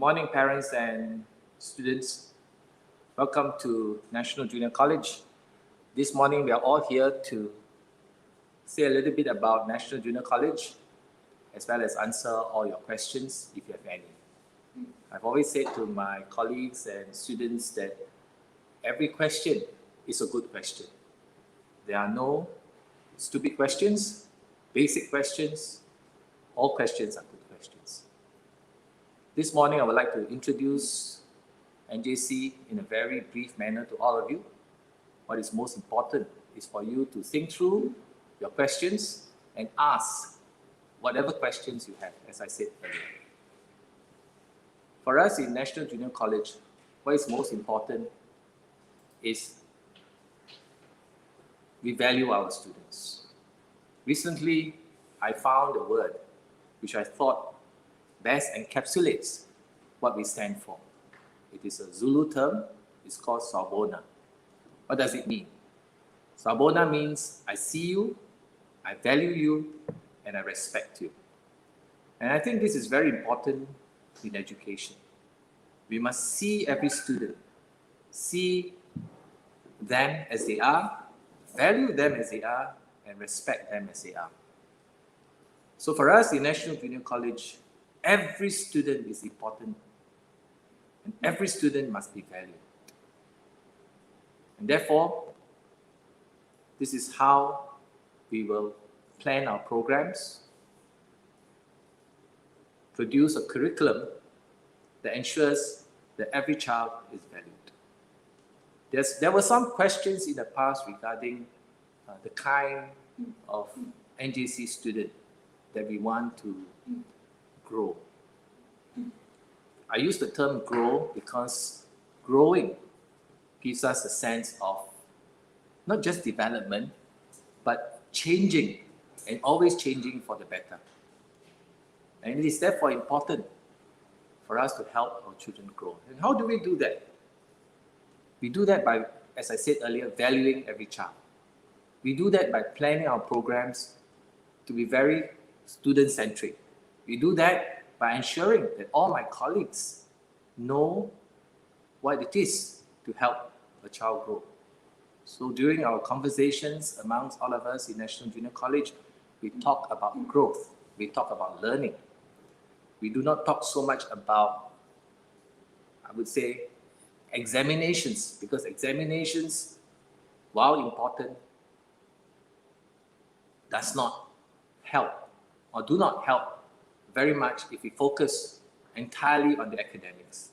morning, parents and students. Welcome to National Junior College. This morning, we are all here to say a little bit about National Junior College, as well as answer all your questions if you have any. I've always said to my colleagues and students that every question is a good question. There are no stupid questions, basic questions. All questions are good questions. This morning, I would like to introduce NJC in a very brief manner to all of you. What is most important is for you to think through your questions and ask whatever questions you have, as I said earlier. For us in National Junior College, what is most important is we value our students. Recently, I found a word which I thought best encapsulates what we stand for. It is a Zulu term. It's called Sawubona. What does it mean? Sawubona means I see you, I value you, and I respect you. And I think this is very important in education. We must see every student, see them as they are, value them as they are, and respect them as they are. So for us in National Junior College, every student is important, and every student must be valued. And therefore, this is how we will plan our programs, produce a curriculum that ensures that every child is valued. There were some questions in the past regarding the kind of NJC student that we want to grow. I use the term grow because growing gives us a sense of not just development, but changing and always changing for the better. And it is therefore important for us to help our children grow. And how do we do that? We do that by, as I said earlier, valuing every child. We do that by planning our programs to be very student-centric. We do that by ensuring that all my colleagues know what it is to help a child grow. So during our conversations amongst all of us in National Junior College, we talk about growth, we talk about learning. We do not talk so much about, I would say, examinations, because examinations, while important, does not help or do not help very much if we focus entirely on the academics.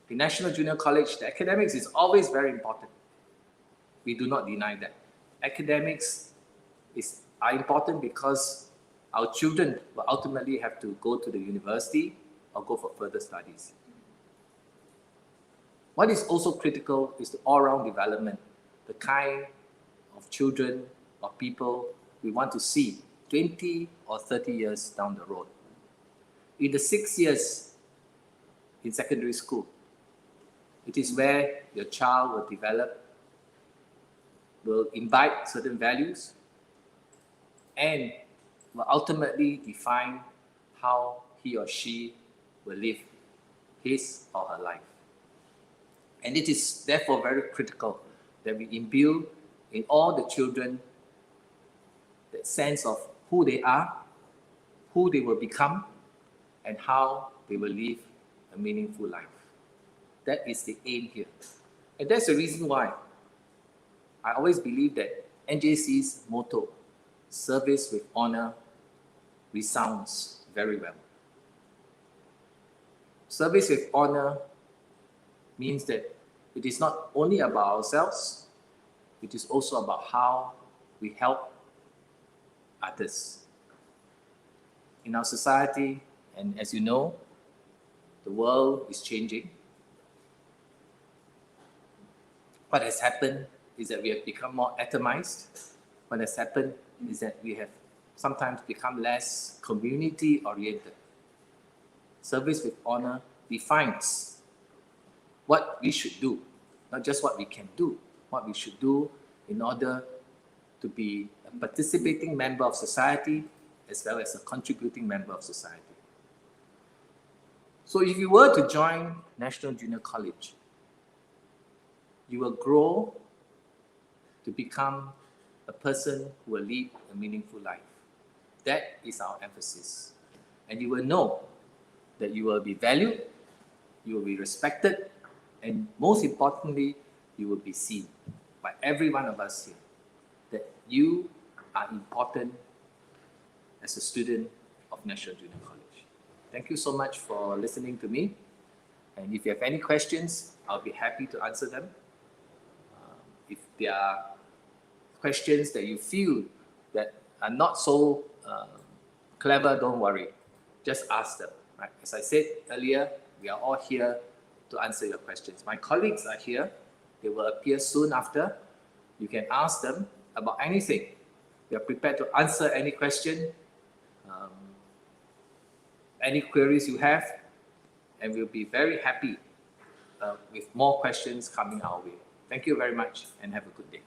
In National Junior College, the academics is always very important. We do not deny that. Academics are important because our children will ultimately have to go to the university or go for further studies. What is also critical is the all-round development, the kind of children or people we want to see 20 or 30 years down the road. In the 6 years in secondary school, it is where your child will develop, will imbibe certain values, and will ultimately define how he or she will live his or her life. And it is therefore very critical that we imbue in all the children that sense of who they are, who they will become, and how they will live a meaningful life. That is the aim here. And that's the reason why I always believe that NJC's motto, service with honor, resounds very well. Service with honor means that it is not only about ourselves, it is also about how we help others. In our society, and as you know, the world is changing. What has happened is that we have become more atomized. What has happened is that we have sometimes become less community-oriented. Service with honor defines what we should do, not just what we can do, what we should do in order to be a participating member of society as well as a contributing member of society. So if you were to join National Junior College, you will grow to become a person who will lead a meaningful life. That is our emphasis. And you will know that you will be valued, you will be respected, and most importantly, you will be seen by every one of us here. That you are important as a student of National Junior College. Thank you so much for listening to me. And if you have any questions, I'll be happy to answer them. If there are questions that you feel that are not so clever, don't worry. Just ask them. Right? As I said earlier, we are all here to answer your questions. My colleagues are here. They will appear soon after. You can ask them about anything. We are prepared to answer any question, any queries you have, and we'll be very happy with more questions coming our way. Thank you very much and have a good day.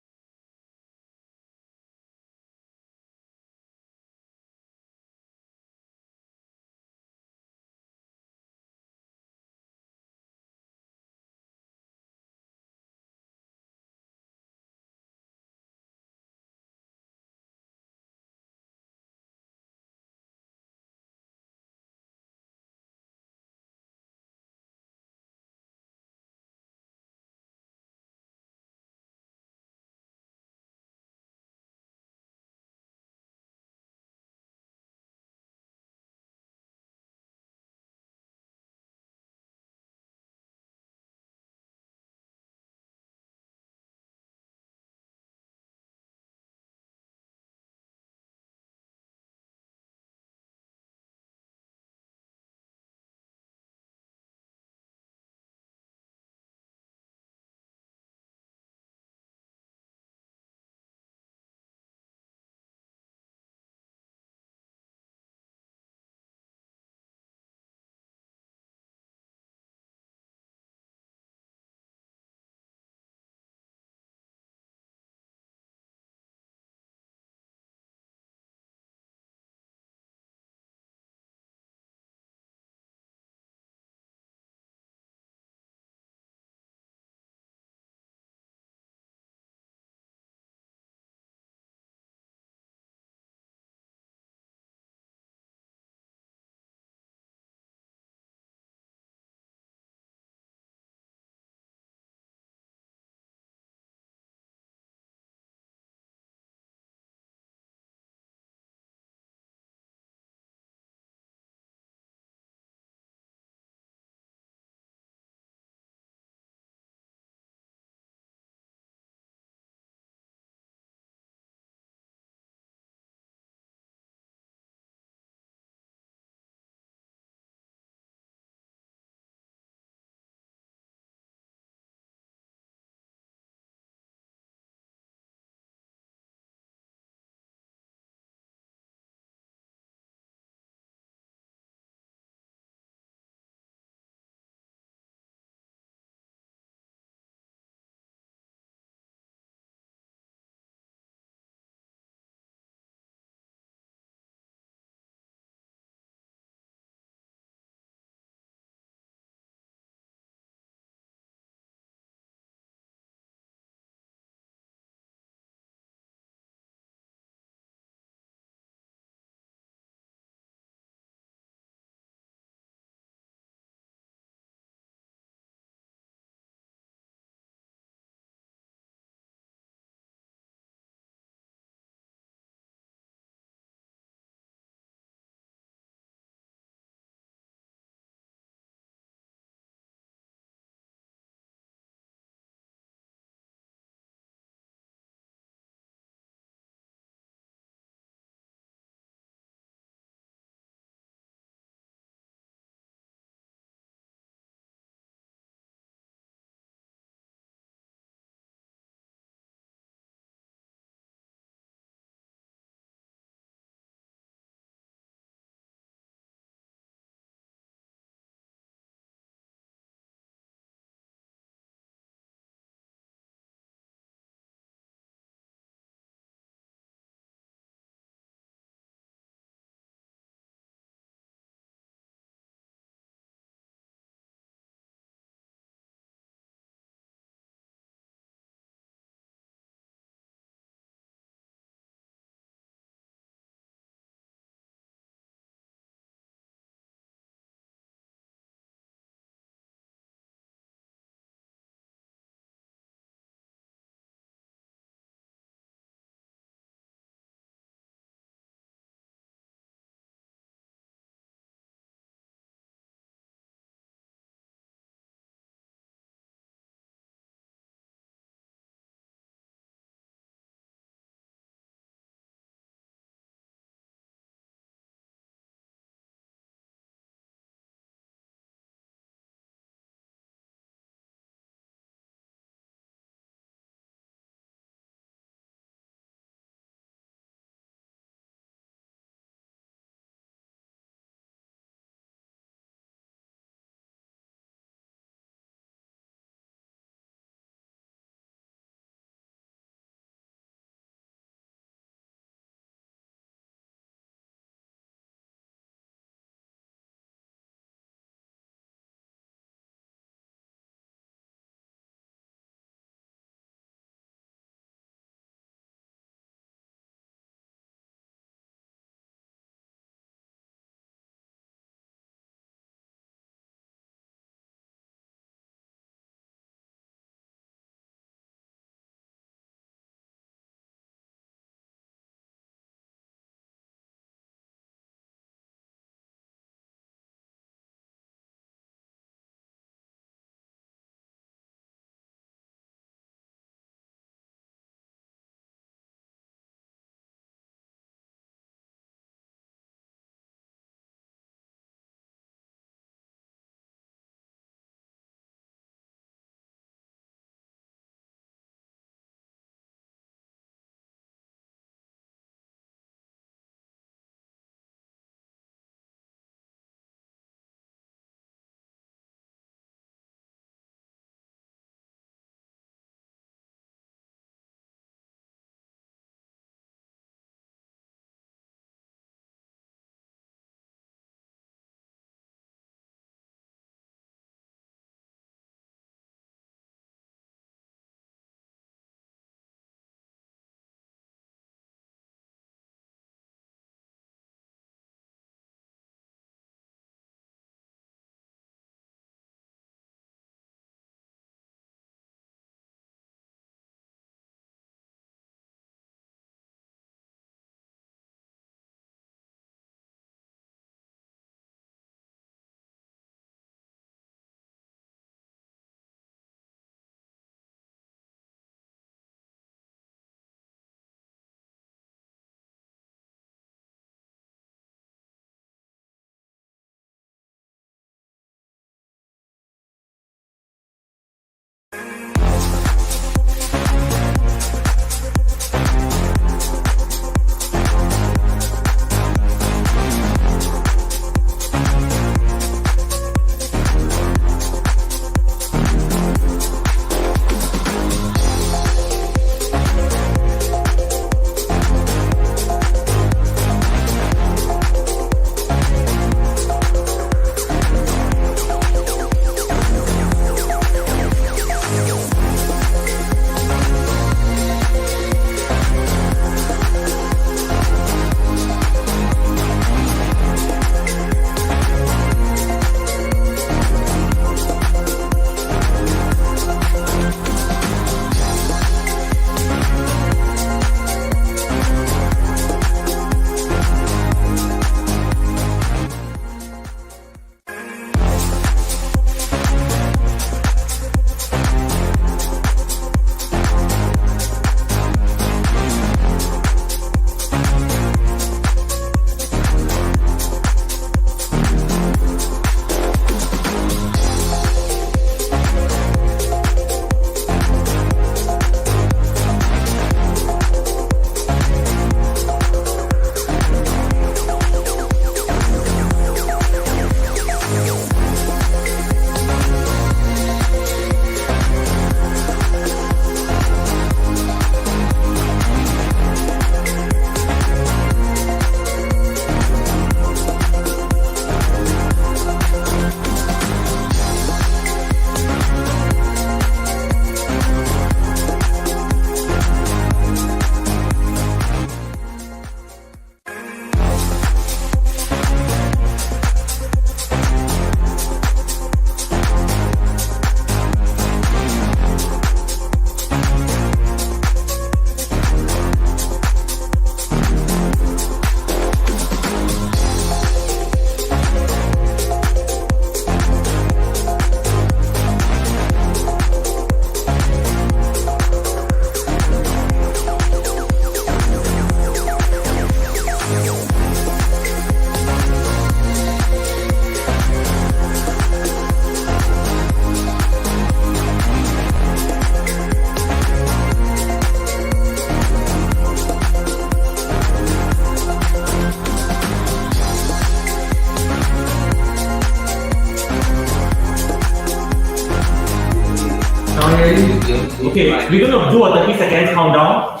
Okay, we're going to do a 30 seconds countdown.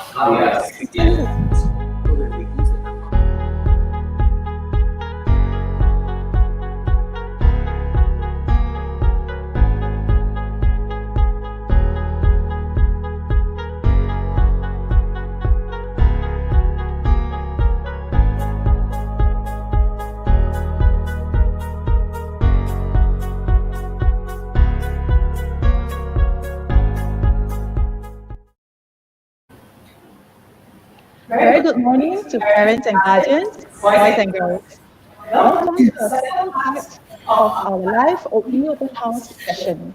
Very good morning to parents and guardians, boys and girls. Welcome to the second part of our live open house session.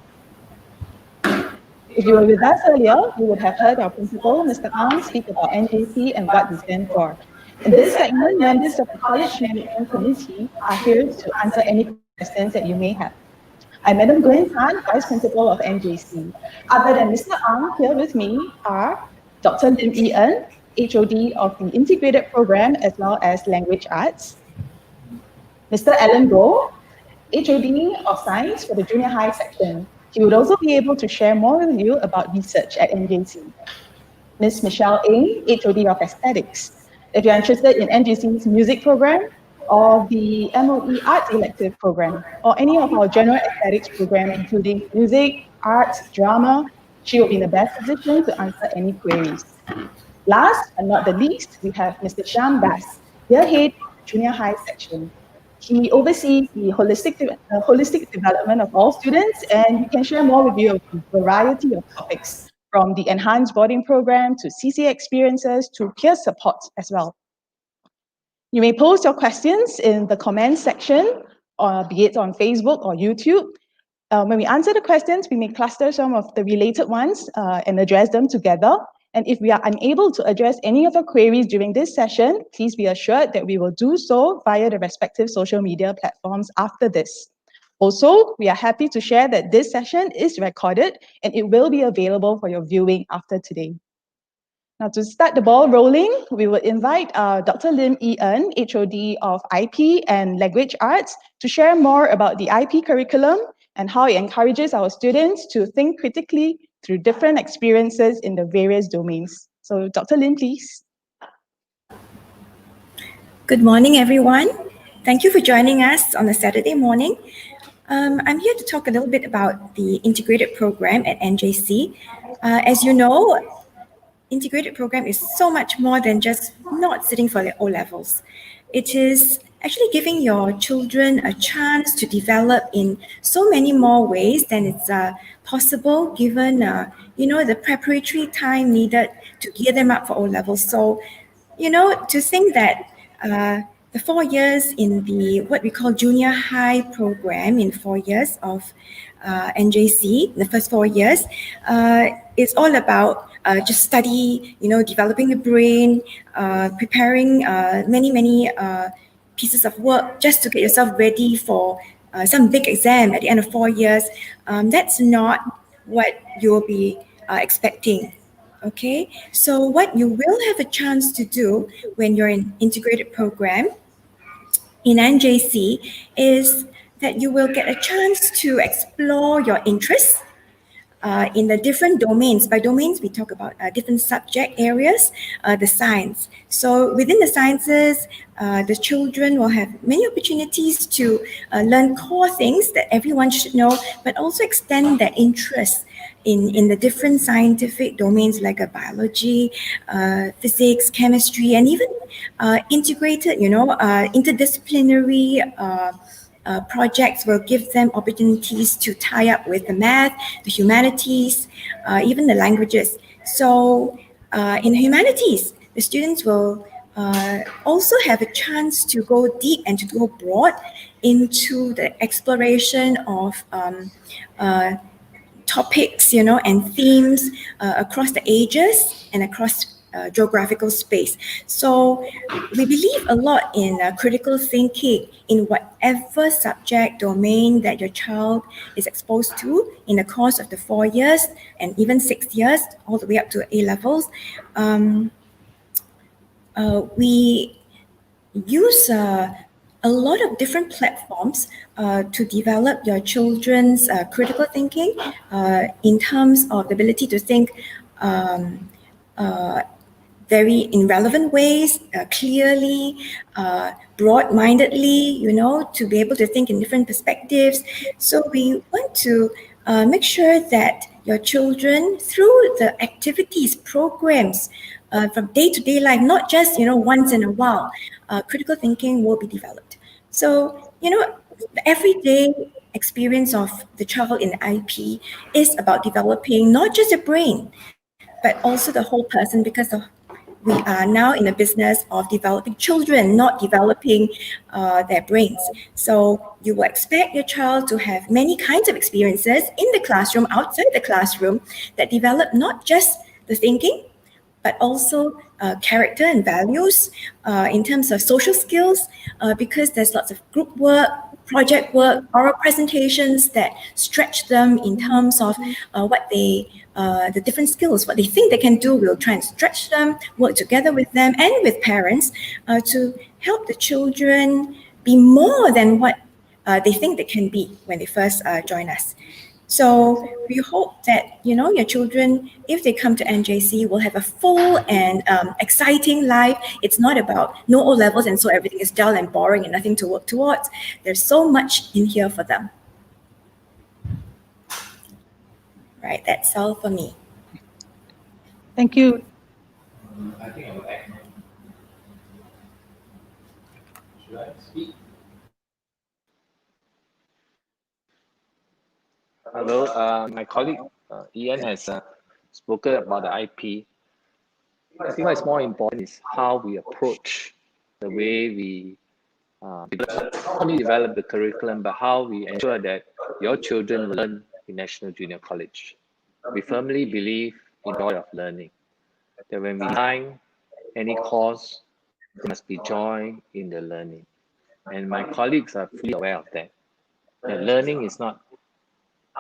If you were with us earlier, you would have heard our principal, Mr. Ang, speak about NJC and what we stand for. In this segment, members of the College Management Committee are here to answer any questions that you may have. I'm Madam Gwen Tan, Vice Principal of NJC. Other than Mr. Ang, here with me are Dr. Lim Yi-en, HOD of the Integrated Program as well as Language Arts, Mr. Alan Goh, HOD of Science for the Junior High section. He would also be able to share more with you about research at NJC. Ms. Michelle Ng, HOD of Aesthetics. If you're interested in NJC's music program or the MOE Arts elective program or any of our general aesthetics program, including music, arts, drama, she will be in the best position to answer any queries. Last but not the least, we have Mr. Shyam Bass, the head of Junior High section. He oversees the holistic development of all students, and he can share more with you of a variety of topics, from the enhanced boarding program to CCA experiences to peer support as well. You may post your questions in the comments section, be it on Facebook or YouTube. When we answer the questions, we may cluster some of the related ones and address them together. And if we are unable to address any of your queries during this session, please be assured that we will do so via the respective social media platforms after this. Also, we are happy to share that this session is recorded and it will be available for your viewing after today. Now, to start the ball rolling, we will invite Dr. Lim Yi-en, HOD of IP and Language Arts, to share more about the IP curriculum and how it encourages our students to think critically through different experiences in the various domains. So, Dr. Lim, please. Good morning, everyone. Thank you for joining us on a Saturday morning. I'm here to talk a little bit about the integrated program at NJC. As you know, integrated program is so much more than just not sitting for the O-levels. It is actually giving your children a chance to develop in so many more ways than it's possible given the preparatory time needed to gear them up for O-levels. So, to think that the 4 years in the what we call junior high program in 4 years of NJC, the first 4 years, it's all about just study, developing the brain, preparing many pieces of work just to get yourself ready for some big exam at the end of 4 years. That's not what you'll be expecting. Okay, so what you will have a chance to do when you're in integrated program in NJC is that you will get a chance to explore your interests in the different domains. By domains, we talk about different subject areas, the science. So within the sciences, the children will have many opportunities to learn core things that everyone should know, but also extend their interest in the different scientific domains like biology, physics, chemistry, and even integrated, interdisciplinary projects will give them opportunities to tie up with the math, the humanities, even the languages. So in humanities, the students will also have a chance to go deep and to go broad into the exploration of topics, and themes across the ages and across geographical space. So we believe a lot in critical thinking in whatever subject domain that your child is exposed to in the course of the 4 years and even 6 years, all the way up to A-levels. We use a a lot of different platforms to develop your children's critical thinking in terms of the ability to think very in relevant ways, clearly, broad-mindedly, to be able to think in different perspectives. So we want to make sure that your children, through the activities, programs, from day-to-day life, not just, once in a while, critical thinking will be developed. So, the everyday experience of the child in IP is about developing not just the brain, but also the whole person, because we are now in the business of developing children, not developing their brains. So you will expect your child to have many kinds of experiences in the classroom, outside the classroom, that develop not just the thinking, but also character and values in terms of social skills, because there's lots of group work, project work, oral presentations that stretch them in terms of what the different skills, what they think they can do. We'll try and stretch them, work together with them and with parents to help the children be more than what they think they can be when they first join us. So we hope that, your children, if they come to NJC, will have a full and exciting life. It's not about no O levels and so everything is dull and boring and nothing to work towards. There's so much in here for them. Right, that's all for me. Thank you. I think I will add. Should I speak? Hello, my colleague Ian has spoken about the IP. I think what's more important is how we approach the way we not only develop the curriculum, but how we ensure that your children learn in National Junior College. We firmly believe in the joy of learning, that when we design any course, there must be joy in the learning. And my colleagues are fully aware of that. That learning is not,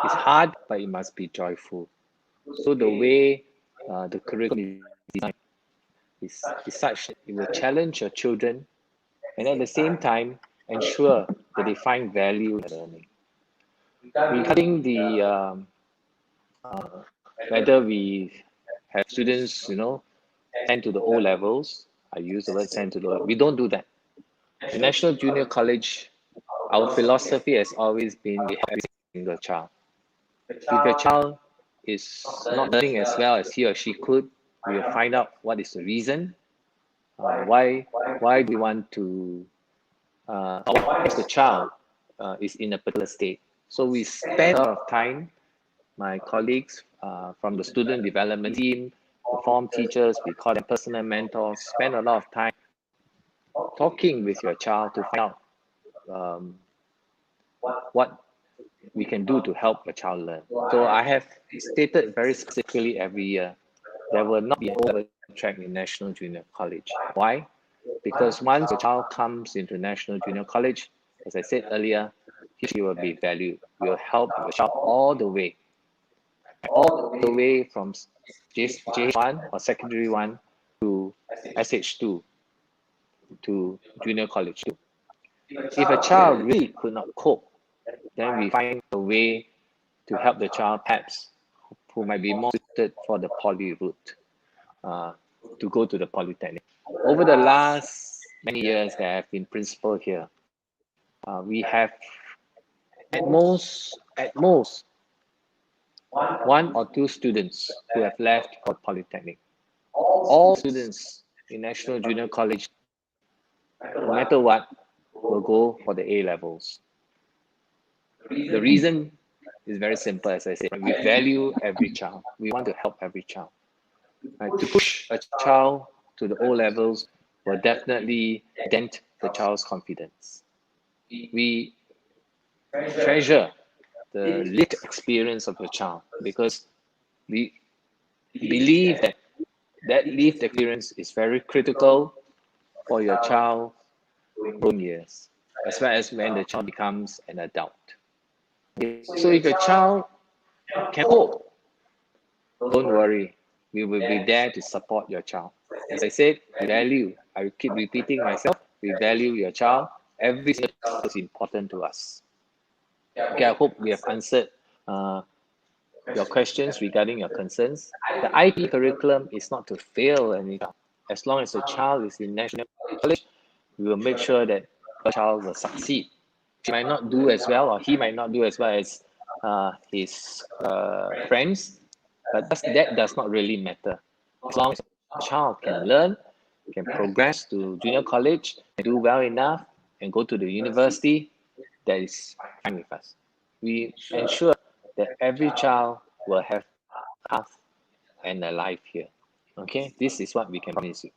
it's hard, but it must be joyful. So the way the curriculum is designed is such that it will challenge your children and at the same time ensure that they find value in learning. Regarding the whether we have students, sent to the O levels, I use the word sent to the O level. We don't do that. The National Junior College, our philosophy has always been we help every single child. If your child is not learning as well as he or she could, we will find out what is the reason. Why do we want to? Why the child is in a particular state? So we spend a lot of time. My colleagues from the student development team, the form teachers, we call them personal mentors, spend a lot of time talking with your child to find out what we can do to help a child learn. So I have stated very specifically every year, there will not be an O-level track in National Junior College. Why? Because once a child comes into National Junior College, as I said earlier, he will be valued. We will help the child all the way from J1 or secondary 1 to SH2 to junior college 2. If a child really could not cope, then we find a way to help the child perhaps who might be more suited for the poly route to go to the polytechnic. Over the last many years that I've been principal here, we have at most one or two students who have left for polytechnic. All students in National Junior College, no matter what, will go for the A levels. The reason is very simple, as I said. We value every child. We want to help every child. To push a child to the O levels will definitely dent the child's confidence. We treasure the lived experience of the child because we believe that lived experience is very critical for your child's growing years, as well as when the child becomes an adult. So if your child can cope, don't worry, we will be there to support your child. As I said, we value, I keep repeating myself, we value your child, Every single child is important to us. Okay, I hope we have answered your questions regarding your concerns. The IP curriculum is not to fail any child. As long as the child is in national college, we will make sure that the child will succeed. She might not do as well, or he might not do as well as his friends, but that does not really matter. As long as the child can learn, can progress to junior college, and do well enough, and go to the university, that is fine with us. We ensure that every child will have a path and a life here. Okay, this is what we can promise you.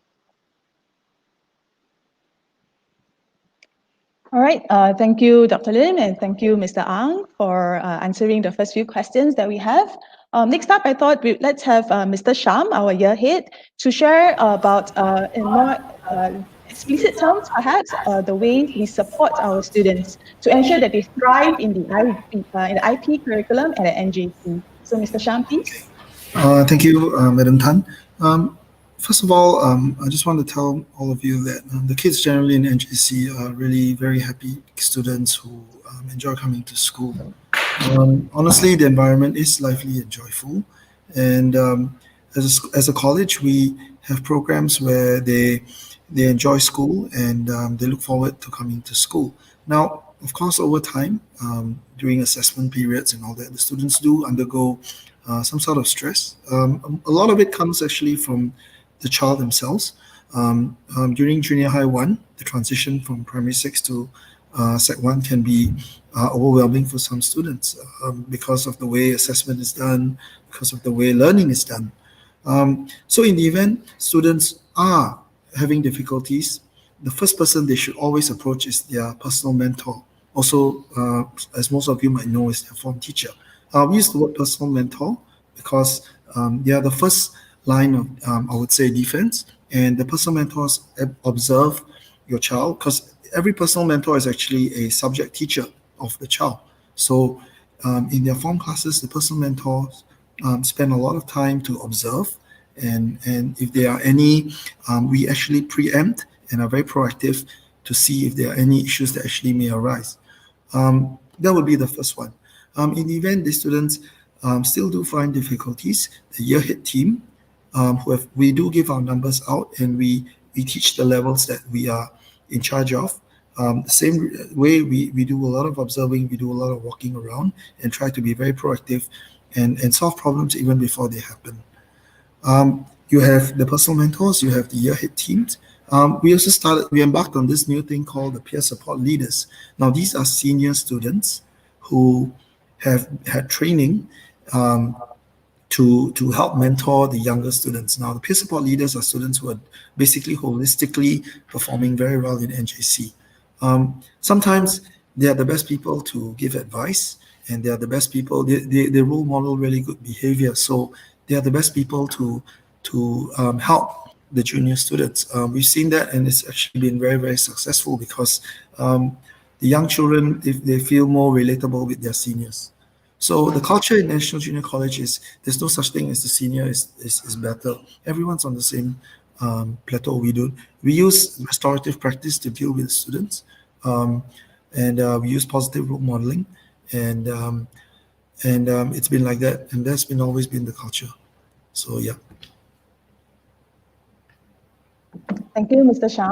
All right. Thank you, Dr. Lim, and thank you, Mr. Ang, for answering the first few questions that we have. Next up, I thought let's have Mr. Sham, our year head, to share about, in more explicit terms, perhaps, the ways we support our students to ensure that they thrive in the IP curriculum at NJC. So, Mr. Sham, please. Thank you, Madam Tan. First of all, I just want to tell all of you that the kids generally in NJC are really very happy students who enjoy coming to school. Honestly, the environment is lively and joyful. And as a college, we have programs where they enjoy school and they look forward to coming to school. Now, of course, over time, during assessment periods and all that, the students do undergo some sort of stress. A lot of it comes actually from the child themselves. During junior high 1, the transition from primary 6 to sec 1 can be overwhelming for some students because of the way assessment is done, because of the way learning is done. So in the event students are having difficulties, the first person they should always approach is their personal mentor. Also, as most of you might know, is their form teacher. We use the word personal mentor because they are the first line of, I would say, defense. And the personal mentors observe your child, because every personal mentor is actually a subject teacher of the child. So in their form classes, the personal mentors spend a lot of time to observe. And if there are any, we actually preempt and are very proactive to see if there are any issues that actually may arise. That would be the first one. In the event the students still do find difficulties, the year head team, we do give our numbers out, and we teach the levels that we are in charge of. The same way we do a lot of observing, we do a lot of walking around and try to be very proactive and solve problems even before they happen. You have the personal mentors, you have the year head teams. We embarked on this new thing called the peer support leaders. Now, these are senior students who have had training to help mentor the younger students. Now, the peer support leaders are students who are basically holistically performing very well in NJC. Sometimes they are the best people to give advice, and they are the best people. They role model really good behavior, so they are the best people to help the junior students. We've seen that, and it's actually been very, very successful because the young children, if they feel more relatable with their seniors. So the culture in National Junior College is there's no such thing as the senior is better. Everyone's on the same plateau. We use restorative practice to deal with students, and we use positive role modeling, and it's been like that, and that's been always been the culture. So yeah. Thank you, Mr. Sham.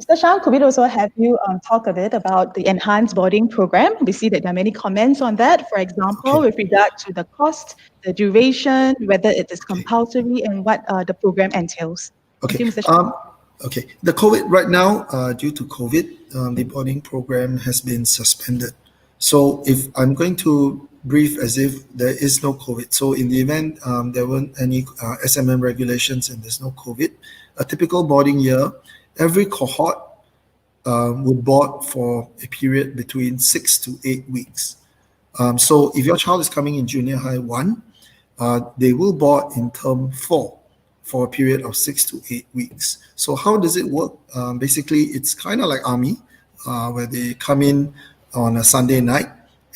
Mr. Sham, could we also have you talk a bit about the enhanced boarding program? We see that there are many comments on that, for example, with regard to the cost, the duration, whether it is compulsory, and what the program entails. Okay. Thank you, Mr. Sham. Okay. The COVID right now, due to COVID, the boarding program has been suspended. So if I'm going to brief as if there is no COVID. So in the event there weren't any SMM regulations and there's no COVID, a typical boarding year, every cohort would board for a period between 6 to 8 weeks. So if your child is coming in junior high 1, they will board in term 4 for a period of 6 to 8 weeks. So how does it work? Basically, it's kind of like army, where they come in on a Sunday night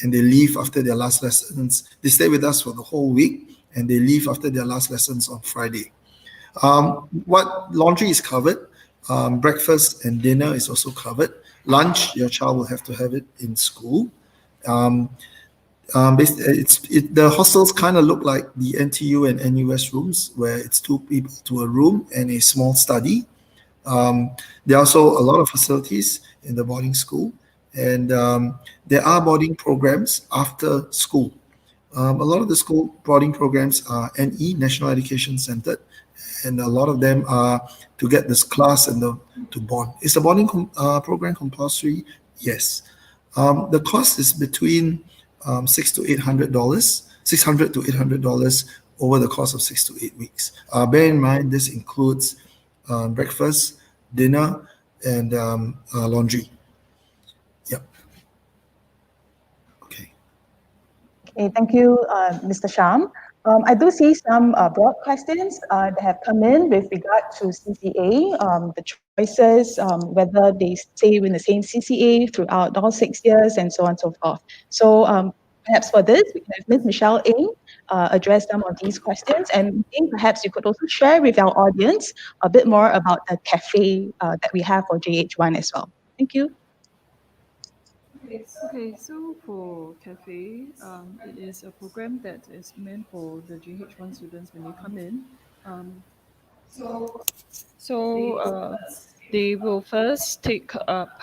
and they leave after their last lessons. They stay with us for the whole week and they leave after their last lessons on Friday. What laundry is covered, breakfast and dinner is also covered. Lunch, your child will have to have it in school. The hostels kind of look like the NTU and NUS rooms, where it's 2 people to a room and a small study. There are also a lot of facilities in the boarding school, and there are boarding programs after school. A lot of the school boarding programs are NE, National Education Centered, and a lot of them are to get this class and to bond. Is the boarding program compulsory? Yes. The cost is between $600 to $800 over the course of 6 to 8 weeks. Bear in mind, this includes breakfast, dinner, and laundry. Yep. Okay. Okay, thank you, Mr. Sham. I do see some broad questions that have come in with regard to CCA, the choices, whether they stay in the same CCA throughout all 6 years, and so on and so forth. So perhaps for this, we can have Ms. Michelle Ng address some of these questions, and Ng, perhaps you could also share with our audience a bit more about the cafe that we have for JH1 as well. Thank you. Okay, so for Cafe, it is a program that is meant for the GH1 students when they come in. They will first take up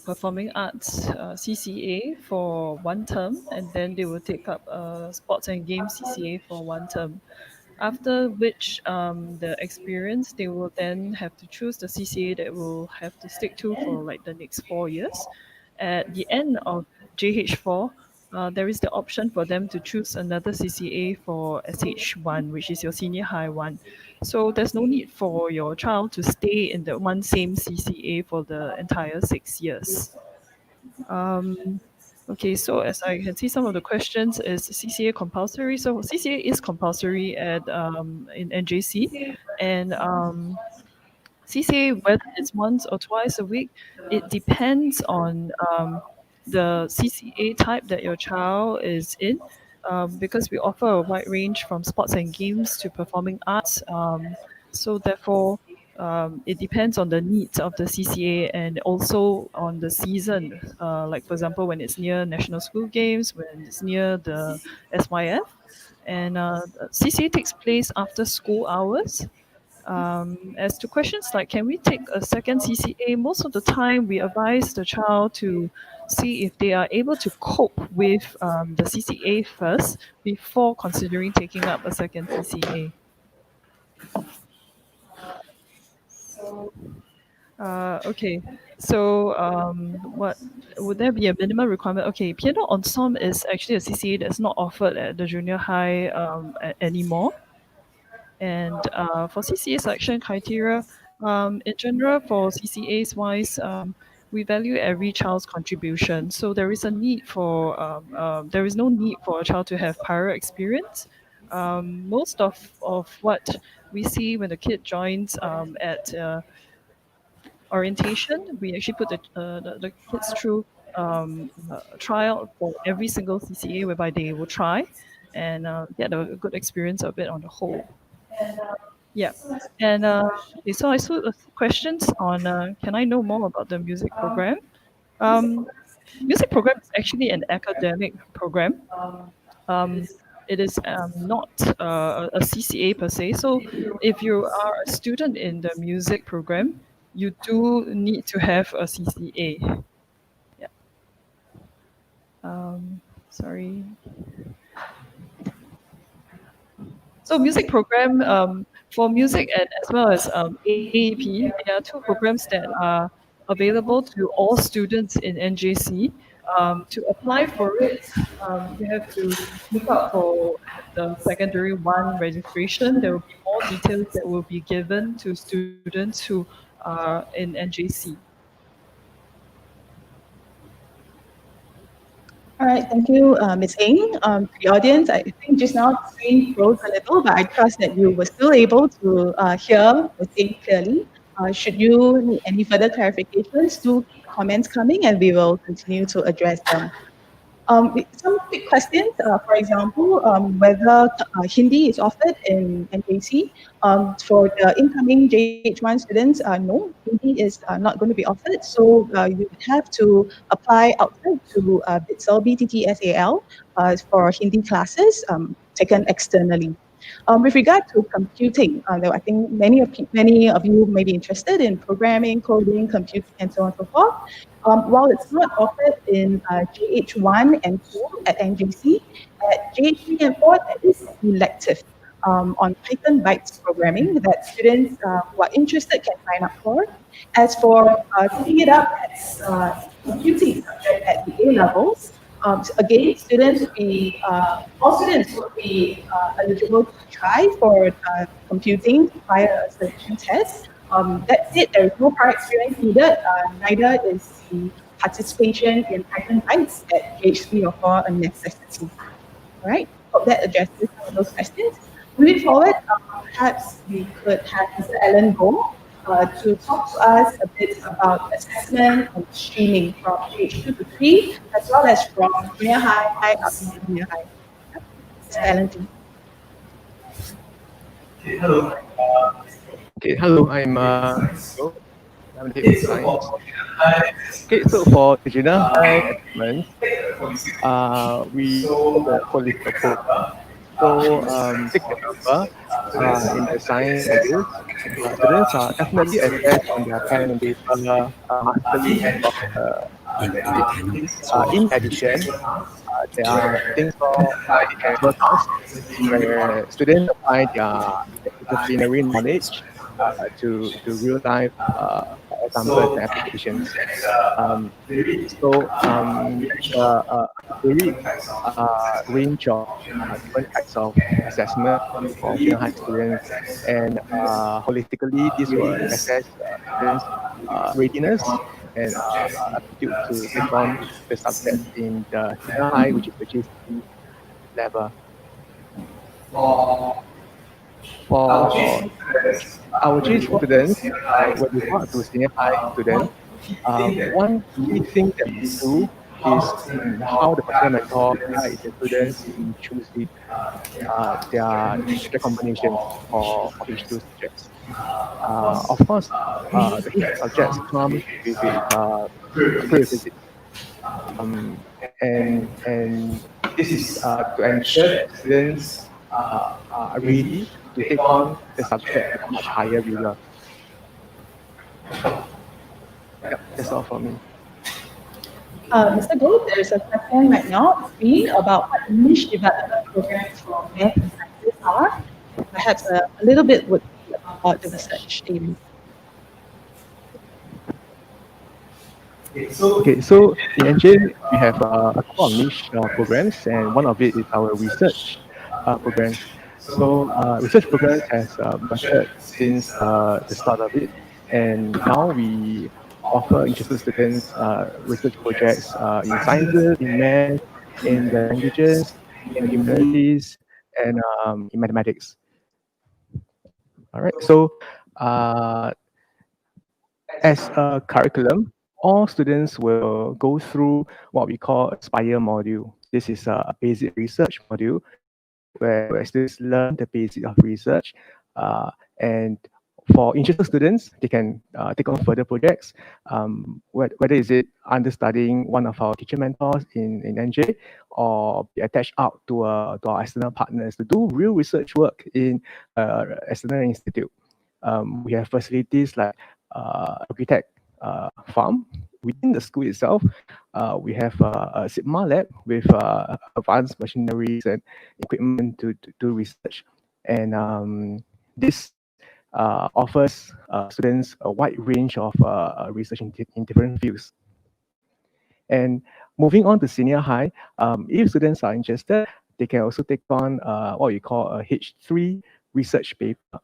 performing arts CCA for 1 term, and then they will take up sports and games CCA for 1 term. After which the experience, they will then have to choose the CCA that will have to stick to for like the next 4 years. At the end of JH4, there is the option for them to choose another CCA for SH1, which is your senior high one. So there's no need for your child to stay in the one same CCA for the entire 6 years. Okay, so as I can see, some of the questions is CCA compulsory. So CCA is compulsory at in NJC, and CCA, whether it's once or twice a week, it depends on the CCA type that your child is in, because we offer a wide range from sports and games to performing arts. So therefore, it depends on the needs of the CCA and also on the season. Like for example, when it's near National School Games, when it's near the SYF, and CCA takes place after school hours. As to questions like, can we take a second CCA? Most of the time, we advise the child to see if they are able to cope with the CCA first before considering taking up a second CCA. Okay, so what would there be a minimum requirement? Okay, piano ensemble is actually a CCA that's not offered at the junior high anymore. And for CCA selection criteria, in general, for CCAs wise, we value every child's contribution. So there is a need for there is no need for a child to have prior experience. Most of what we see when the kid joins at orientation, we actually put the kids through a trial for every single CCA, whereby they will try and get a good experience of it on the whole. Yeah, and okay, so I saw questions on can I know more about the music program? Music program is actually an academic program. Um, it is not a CCA per se. So if you are a student in the music program, you do need to have a CCA. Yeah. Sorry. So music program for music and as well as AAP, there are 2 programs that are available to all students in NJC. To apply for it, you have to look out for the secondary 1 registration. There will be more details that will be given to students who are in NJC. All right, thank you, Ms. Ng. To the audience, I think just now the screen froze a little, but I trust that you were still able to hear Ms. Ng clearly. Should you need any further clarifications, do keep comments coming and we will continue to address them. Some quick questions, for example, whether Hindi is offered in NJC. For the incoming JH1 students, no, Hindi is not going to be offered. So you would have to apply outside to BITSAL, BTTSAL, for Hindi classes taken externally. With regard to computing, though I think many of you may be interested in programming, coding, computing, and so on and so forth. While it's not offered in JH1 and 2 at NJC, at JH3 and 4, there is an elective on Python bytes programming that students who are interested can sign up for. As for taking it up as computing subject at the A levels, again, all students would be eligible to try for computing via a selection test. That's it. There is no prior experience needed. Neither is the participation in Python Bytes at H3 or 4 a necessity. All right. Hope that addresses some of those questions. Moving forward, perhaps we could have Mr. Alan Go to talk to us a bit about assessment and streaming from H2 to 3, as well as from junior high up to junior high. Mr. Alan, please. Hello. Okay, hello. I'm I'm the head of science. Okay, so for the junior high assessment, we do the holistic approach. So, take example, in the science modules, students are definitely assessed on their pen and paper mastery of in addition, there are things called behavioral tasks where students apply their disciplinary knowledge to real life examples and applications. A very range of different types of assessment for junior high students, and holistically, this will assess students' readiness and aptitude to take on the subject in the junior high, which is the GCE level. For our GCE students, when we go to senior high students, one key thing that we do is how the personal mentor guides the students in choosing their subject combinations for each two subjects. Of course, the each subjects come with prerequisites. And this is to ensure that students are ready to take on the subject with much higher rigor. Yep, that's all for me. Mr. Goh, there is a question right now about what niche development programs for math and sciences are. Perhaps a little bit would be about the research area. Okay, so in NJ, we have a couple of niche programs, and one of it is our research programs. So research programs has matured since the start of it, and now we offer interested students research projects in sciences, in math, in the languages, in the humanities, and in mathematics. All right, so as a curriculum, all students will go through what we call Aspire module. This is a basic research module where students learn the basics of research. And for interested students, they can take on further projects, whether is it understudying one of our teacher mentors in NJ, or be attached out to our external partners to do real research work in external institute. We have facilities like architect farm within the school itself. We have a Sigma lab with advanced machineries and equipment to do research, and this offers students a wide range of research in different fields. And moving on to senior high, if students are interested, they can also take on what we call a H3 research paper.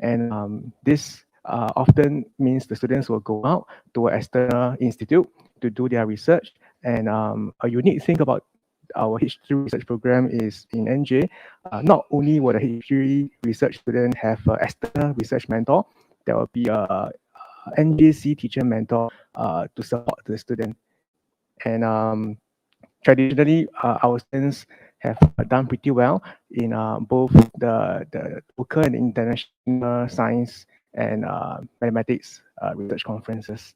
And this often means the students will go out to an external institute to do their research. And a unique thing about our H3 research program is in NJ, not only will the H3 research student have an external research mentor, there will be a NJC teacher mentor to support the student. And traditionally, our students have done pretty well in both the local and international science and mathematics research conferences.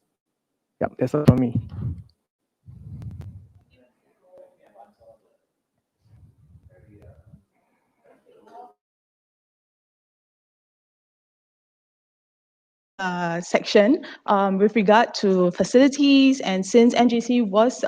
Yeah, that's all from me. Section with regard to facilities, and since NJC was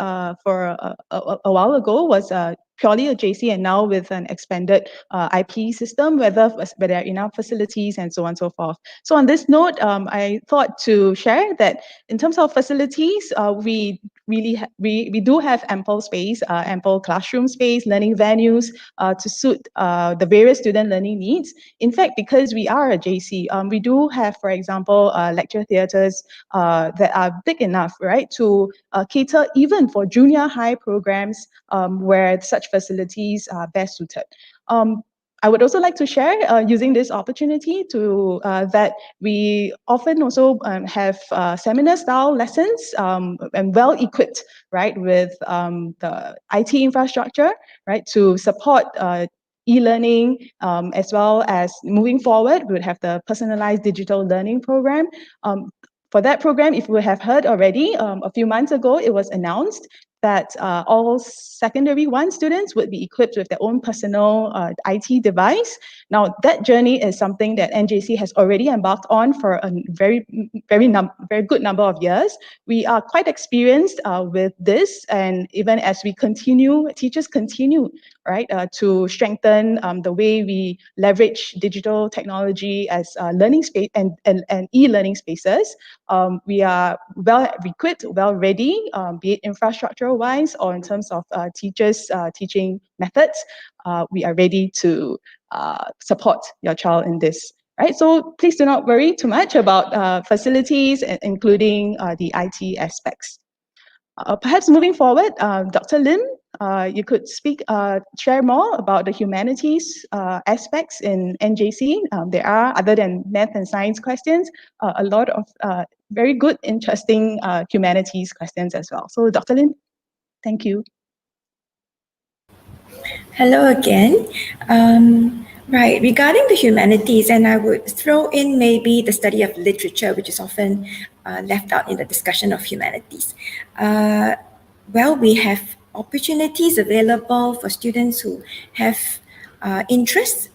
for a while ago was purely a JC, and now with an expanded IP system, whether there are enough facilities and so on and so forth. So on this note, I thought to share that in terms of facilities, we really we do have ample space, ample classroom space, learning venues to suit the various student learning needs. In fact, because we are a JC, we do have, for example, lecture theatres that are big enough, right, to cater even for junior high programs where such facilities are best suited. I would also like to share, using this opportunity, to that we often also have seminar-style lessons and well-equipped, right, with the IT infrastructure, right, to support e-learning, as well as moving forward, we would have the personalized digital learning program. For that program, if we have heard already, a few months ago, it was announced that all secondary 1 students would be equipped with their own personal IT device. Now, that journey is something that NJC has already embarked on for a very good number of years. We are quite experienced with this, and even as we continue, teachers continue, right, to strengthen the way we leverage digital technology as learning space and e-learning spaces. We are well equipped, well ready, be it infrastructure-wise or in terms of teachers' teaching methods. We are ready to support your child in this. Right, so please do not worry too much about facilities, including the IT aspects. Perhaps moving forward, Dr. Lim, you could share more about the humanities aspects in NJC. There are, other than math and science questions, a lot of very good, interesting humanities questions as well. So, Dr. Lim, thank you. Hello again. Right, regarding the humanities, and I would throw in maybe the study of literature, which is often left out in the discussion of humanities. Well, we have opportunities available for students who have interests.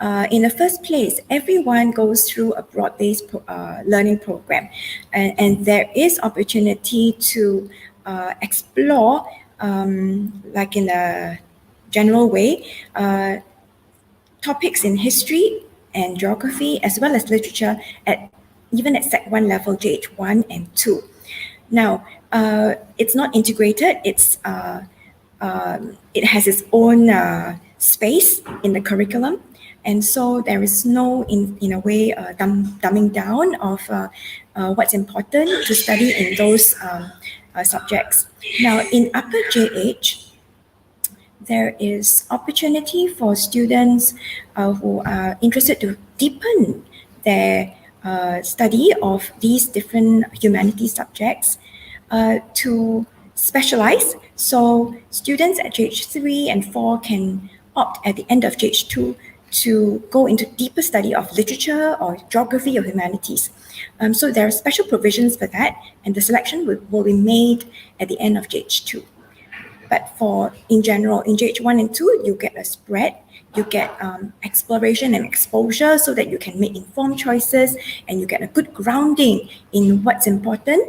In the first place, everyone goes through a broad-based learning program, and there is opportunity to explore, like in a general way, topics in history and geography, as well as literature, even at Sec 1 level, JH1 and 2. Now, it's not integrated. It has its own space in the curriculum, and so there is no, in a way, dumbing down of what's important to study in those subjects. Now, in upper JH, there is opportunity for students who are interested to deepen their study of these different humanities subjects to specialize. So students at JH3 and 4 can opt at the end of JH2 to go into deeper study of literature or geography or humanities. So there are special provisions for that, and the selection will be made at the end of JH2. But in general, in JH1 and 2, you get a spread, you get exploration and exposure so that you can make informed choices, and you get a good grounding in what's important,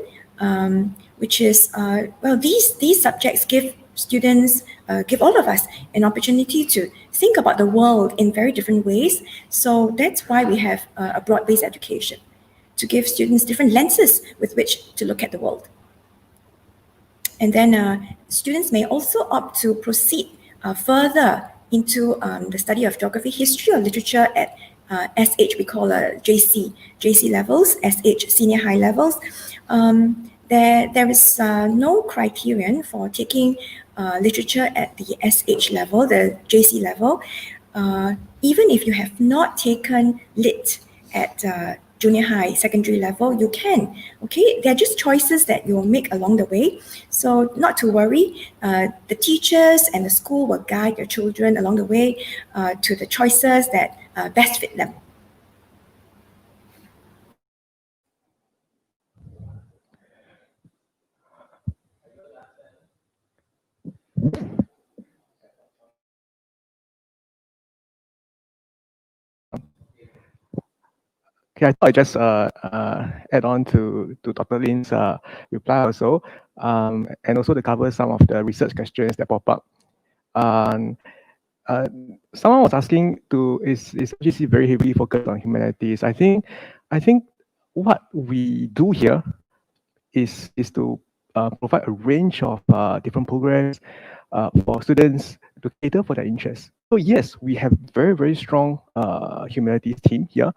which is, well, these subjects give students, give all of us an opportunity to think about the world in very different ways. So that's why we have a broad-based education, to give students different lenses with which to look at the world. And then students may also opt to proceed further into the study of geography, history, or literature at SH, we call JC levels, SH senior high levels. There is no criterion for taking literature at the SH level, the JC level. Even if you have not taken Lit at junior high, secondary level, you can. Okay, they're just choices that you'll make along the way. So not to worry, the teachers and the school will guide your children along the way to the choices that best fit them. Okay, I thought I just add on to Dr. Lin's reply also, and also to cover some of the research questions that pop up. Um, Someone was asking is GC very heavily focused on humanities? I think what we do here is to provide a range of different programs for students to cater for their interests. So yes, we have very strong humanities team here.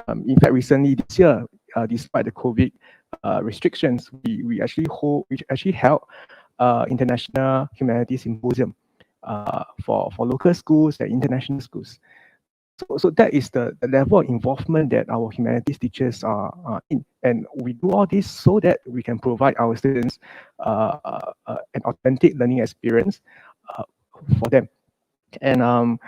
In fact, recently this year, despite the COVID restrictions, we actually held international humanities symposium for local schools and international schools. So that is the level of involvement that our humanities teachers are in. And we do all this so that we can provide our students an authentic learning experience for them. And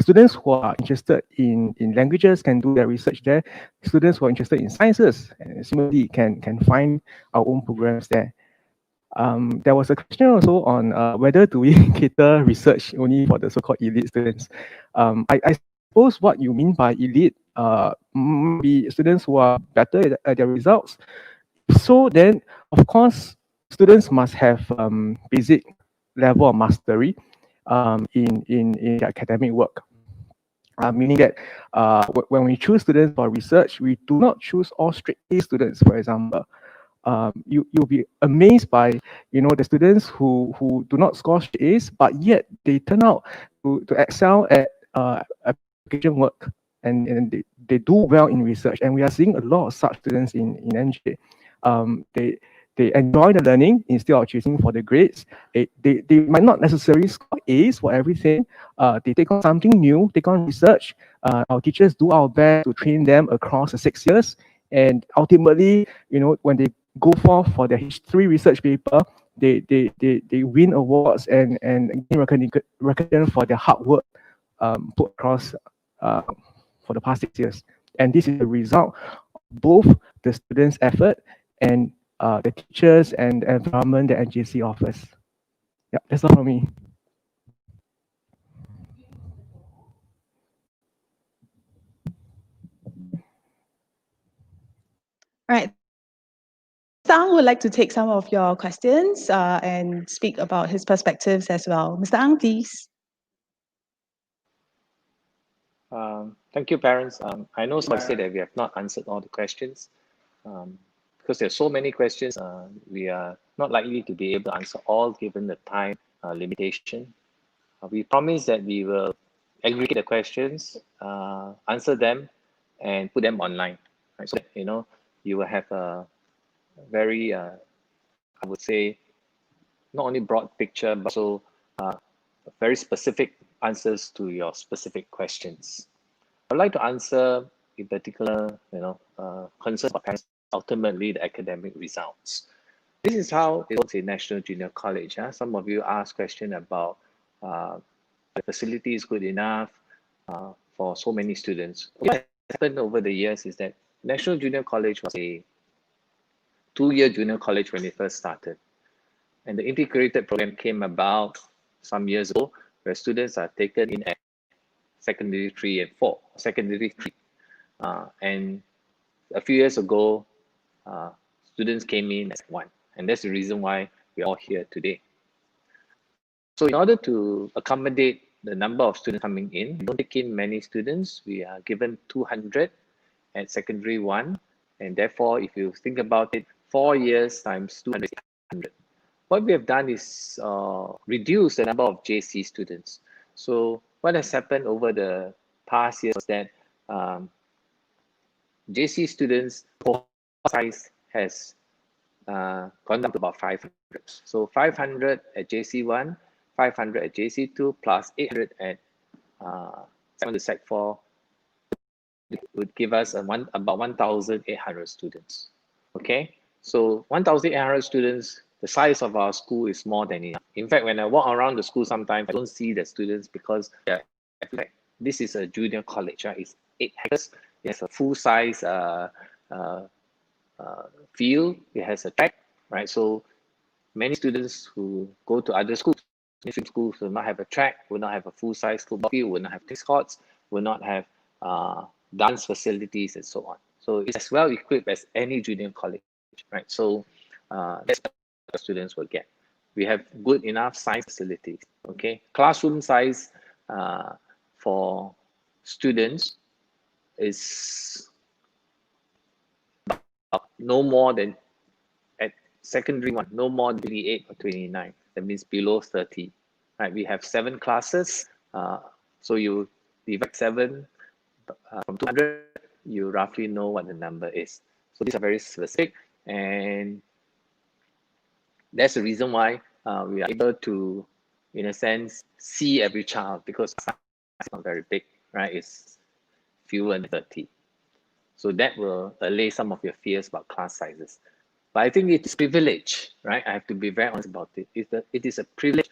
students who are interested in languages can do their research there. Students who are interested in sciences and similarly can find our own programs there. There was a question also on whether do we cater research only for the so-called elite students. I suppose what you mean by elite might be students who are better at their results. So then, of course, students must have basic level of mastery in their academic work. Meaning that when we choose students for research, we do not choose all straight A students, for example. You'll be amazed by the students who do not score straight A's, but yet they turn out to excel at application work, and they do well in research. And we are seeing a lot of such students in NJ. They enjoy the learning instead of choosing for the grades. They might not necessarily score A's for everything. They take on something new, take on research. Our teachers do our best to train them across the 6 years. And ultimately, when they go forth for their history research paper, they win awards and gain recognition for their hard work put across for the past 6 years. And this is the result of both the students' effort and the teachers and the environment that NJC offers. Yeah, that's all from me. All right. Mr. Ang would like to take some of your questions and speak about his perspectives as well. Mr. Ang, please. Thank you, parents. I know some say that we have not answered all the questions. Because there's so many questions, we are not likely to be able to answer all given the time limitation. We promise that we will aggregate the questions, answer them, and put them online. Right? So that, you will have a very, I would say, not only broad picture, but also very specific answers to your specific questions. I'd like to answer in particular, concerns of parents, ultimately the academic results. This is how it works in National Junior College. Some of you asked question about the facility is good enough for so many students. What happened over the years is that National Junior College was a 2-year junior college when it first started. And the integrated program came about some years ago, where students are taken in at secondary 3 and 4, secondary 3. And a few years ago, students came in as 1. And that's the reason why we're all here today. So in order to accommodate the number of students coming in, we don't take in many students. We are given 200 at secondary 1. And therefore, if you think about it, 4 years times 200 is 800. What we have done is reduce the number of JC students. So what has happened over the past years was that JC students size has gone down to about 500. So 500 at JC1, 500 at JC2, plus 800 at 7 to Sec 4. would give us about 1,800 students. Okay, so 1,800 students, the size of our school is more than enough. In fact, when I walk around the school, sometimes I don't see the students because this is a junior college. Right? It's 8 hectares. It has a full-size field. It has a track, right? So many students who go to other schools, mainstream schools, will not have a track, will not have a full-size football field, will not have tennis courts, will not have dance facilities, and so on. So it's as well equipped as any junior college, right? So that's what the students will get. We have good enough science facilities. Okay, classroom size for students is no more than at secondary one, no more than 28 or 29. That means below 30. Right? We have 7 classes. So you divide 7 from 200, you roughly know what the number is. So these are very specific, and that's the reason why we are able to, in a sense, see every child, because it's not very big, right? It's fewer than 30. So that will allay some of your fears about class sizes. But I think it's privilege, right? I have to be very honest about it. It is a privilege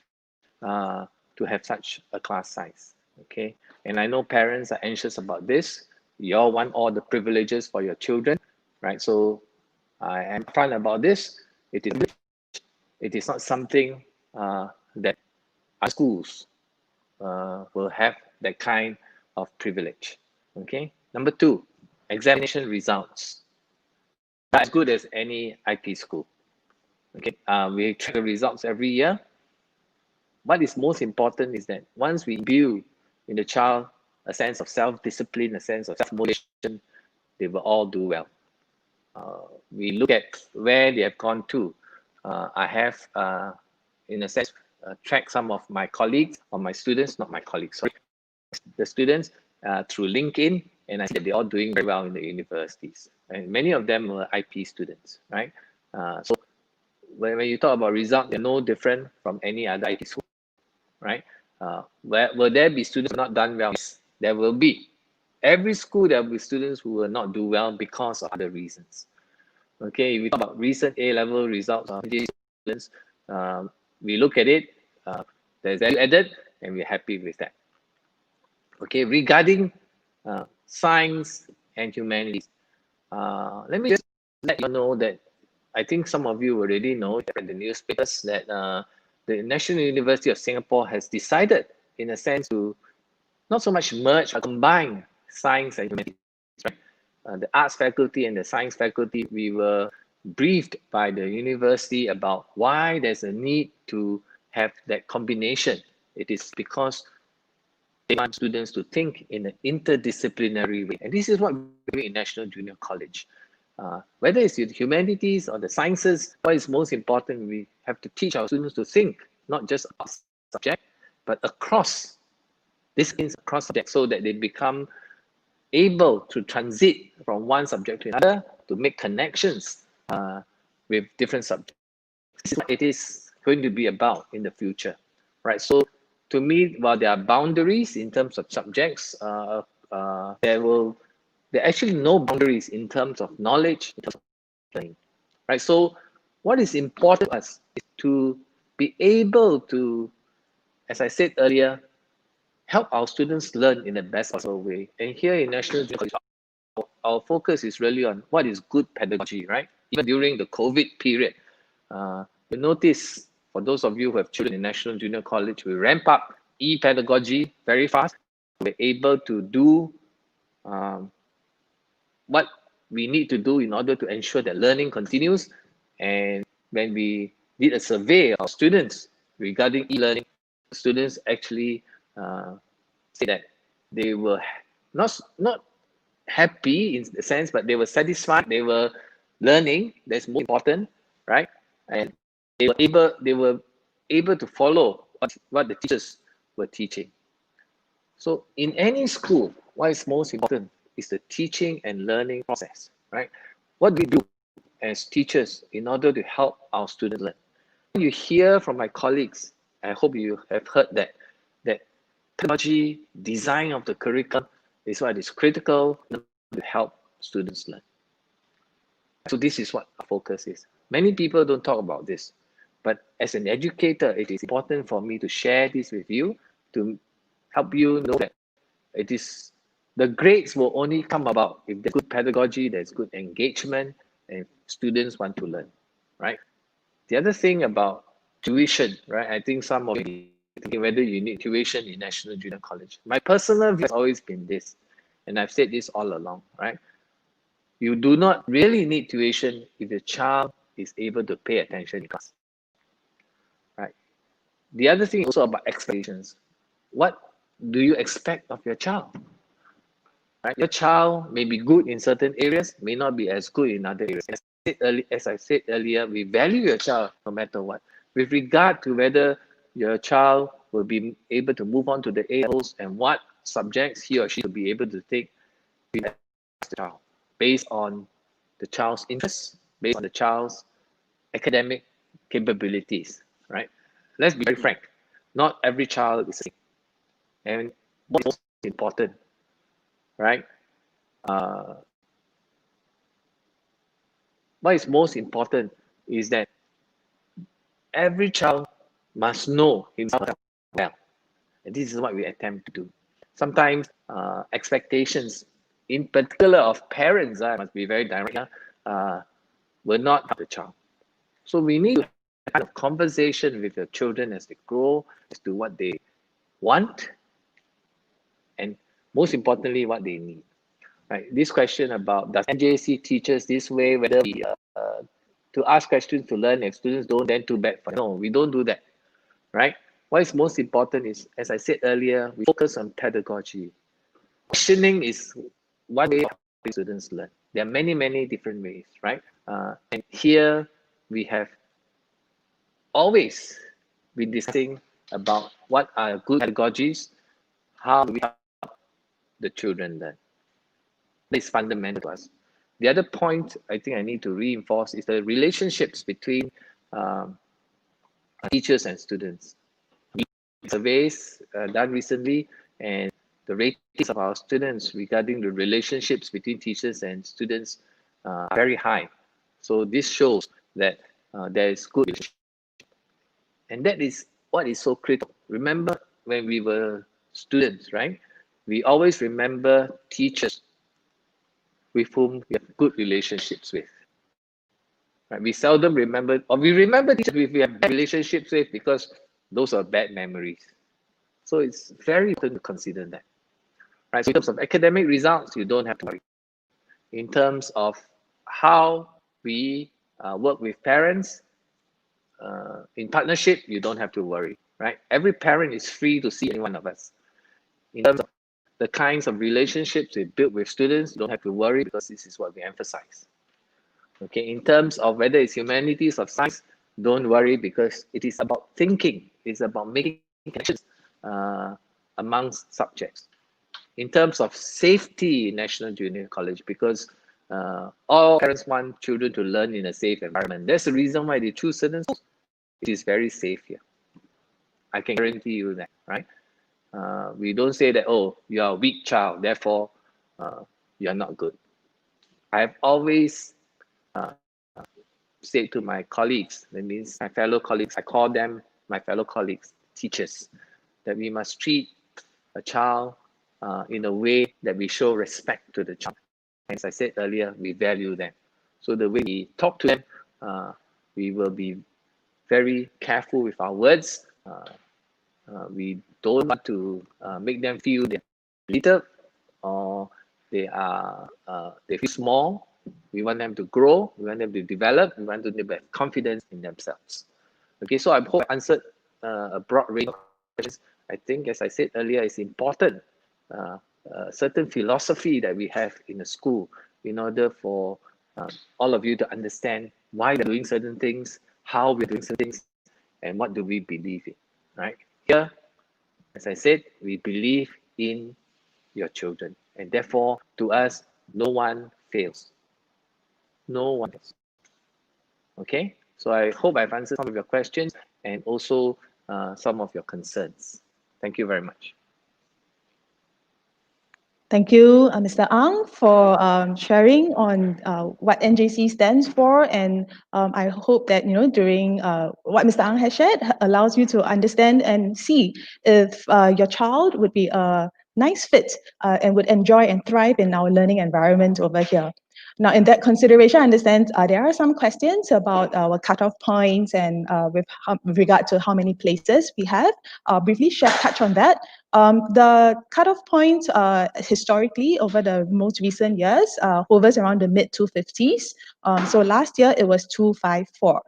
to have such a class size, okay? And I know parents are anxious about this. You all want all the privileges for your children, right? So I am upfront about this. It is not something that our schools will have that kind of privilege, okay? Number 2, examination results. As good as any IP school. Okay, we track the results every year. What is most important is that once we imbue in the child a sense of self-discipline, a sense of self-motivation, they will all do well. We look at where they have gone to. I have, in a sense, tracked some of my colleagues or my students, not my colleagues, sorry, the students through LinkedIn, and I see that they're all doing very well in the universities. And many of them were IP students, right? So when you talk about results, they're no different from any other IP school, right? Will there be students who have not done well? Yes, there will be. Every school, there will be students who will not do well because of other reasons. Okay, if we talk about recent A-level results of students, we look at it, there's value added, and we're happy with that. Okay, regarding science and humanities, let me just let you know that I think some of you already know in the newspapers that the National University of Singapore has decided, in a sense, to not so much merge but combine science and humanities. Right? The arts faculty and the science faculty, we were briefed by the university about why there's a need to have that combination. It is because they want students to think in an interdisciplinary way. And this is what we do in National Junior College. Whether it's the humanities or the sciences, what is most important, we have to teach our students to think, not just about subject, but across disciplines, across subjects, so that they become able to transit from one subject to another, to make connections with different subjects. This is what it is going to be about in the future, right? So to me, while there are boundaries in terms of subjects, there are actually no boundaries in terms of knowledge, in terms of learning, right? So what is important to us is to be able to, as I said earlier, help our students learn in the best possible way. And here in National Junior College, our focus is really on what is good pedagogy, right? Even during the COVID period, you notice, for those of you who have children in National Junior College, we ramp up e-pedagogy very fast. We're able to do what we need to do in order to ensure that learning continues. And when we did a survey of students regarding e-learning, students actually say that they were not happy in the sense, but they were satisfied. They were learning. That's more important, right? And they were able to follow what the teachers were teaching. So in any school, what is most important is the teaching and learning process, right? What do we do as teachers in order to help our students learn? You hear from my colleagues, I hope you have heard that pedagogy, design of the curriculum is what is critical. to help students learn. So this is what our focus is. Many people don't talk about this, but as an educator, it is important for me to share this with you to help you know that it is the grades will only come about if there's good pedagogy, there's good engagement, and students want to learn, right? The other thing about tuition, right? I think some of you are thinking whether you need tuition in National Junior College. My personal view has always been this, and I've said this all along, right? You do not really need tuition if your child is able to pay attention in class, right? The other thing is also about expectations. What do you expect of your child? Right? Your child may be good in certain areas, may not be as good in other areas. As I said earlier, we value your child no matter what. With regard to whether your child will be able to move on to the A levels and what subjects he or she will be able to take, we ask the child based on the child's interests, based on the child's academic capabilities, right? Let's be very frank. Not every child is the same. And what is most important, right? What is most important is that every child must know himself well. And this is what we attempt to do. Sometimes expectations, in particular of parents, I must be very direct, will not help the child. So we need to have kind of conversation with your children as they grow as to what they want and most importantly, what they need. Right? This question about does NJC teach us this way, whether we to ask questions to learn, if students don't, then too bad for them. No, we don't do that, right? What is most important is, as I said earlier, we focus on pedagogy. Questioning is one way of helping students learn. There are many, many different ways, right? And here we have always been discussing about what are good pedagogies, how do we help the children learn. This is fundamental to us. The other point I think I need to reinforce is the relationships between teachers and students. Surveys done recently, and the ratings of our students regarding the relationships between teachers and students are very high. So this shows that there is good relationship. And that is what is so critical. Remember when we were students, right? We always remember teachers with whom we have good relationships with. Right? We seldom remember, or we remember teachers we have bad relationships with because those are bad memories. So it's very important to consider that. Right? So in terms of academic results, you don't have to worry. In terms of how we work with parents in partnership, you don't have to worry. Right? Every parent is free to see any one of us. In terms of the kinds of relationships we build with students, you don't have to worry because this is what we emphasize. Okay, in terms of whether it's humanities or science, don't worry because it is about thinking. It's about making connections amongst subjects. In terms of safety in National Junior College, because all parents want children to learn in a safe environment. That's the reason why they choose certain schools. It is very safe here. I can guarantee you that, right? We don't say that, oh, you are a weak child, therefore you are not good. I have always said to my colleagues, that means my fellow colleagues, I call them my fellow colleagues, teachers, that we must treat a child in a way that we show respect to the child. As I said earlier, we value them. So the way we talk to them, we will be very careful with our words. We don't want to make them feel they're little or they feel small. We want them to grow. We want them to develop. We want them to have confidence in themselves. Okay, so I hope I answered a broad range of questions. I think, as I said earlier, it's important certain philosophy that we have in a school in order for all of you to understand why we're doing certain things, how we're doing certain things, and what do we believe in, right? Here, as I said, we believe in your children, and therefore, to us, no one fails. No one fails. Okay, so I hope I've answered some of your questions and also some of your concerns. Thank you very much. Thank you, Mr. Ang, for sharing on what NJC stands for, and I hope that during what Mr. Ang has shared allows you to understand and see if your child would be a nice fit and would enjoy and thrive in our learning environment over here. Now, in that consideration, I understand there are some questions about our cutoff points and with regard to how many places we have. I'll briefly touch on that. The cutoff point historically over the most recent years hovers around the mid 250s. So last year it was 254.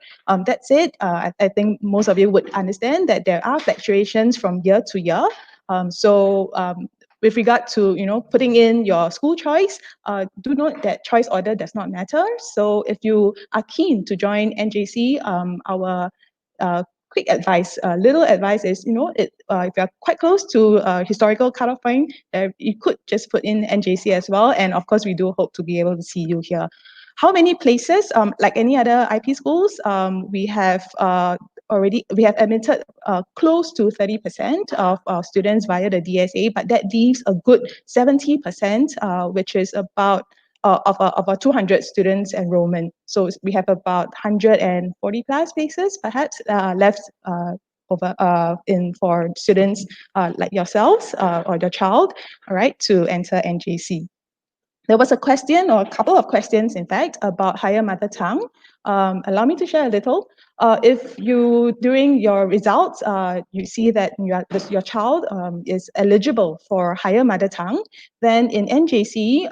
That said, I think most of you would understand that there are fluctuations from year to year. With regard to putting in your school choice, do note that choice order does not matter. So if you are keen to join NJC, our quick advice, little advice is, if you're quite close to historical cutoff point, you could just put in NJC as well. And of course, we do hope to be able to see you here. How many places? Like any other IP schools, we have admitted close to 30% of our students via the DSA, but that leaves a good 70%, which is about of our 200 students enrollment. So we have about 140 plus spaces perhaps left for students like yourselves or your child, all right, to enter NJC. There was a question, or a couple of questions, in fact, about higher mother tongue. Allow me to share a little. If you, during your results, you see that your child is eligible for higher mother tongue, then in NJC,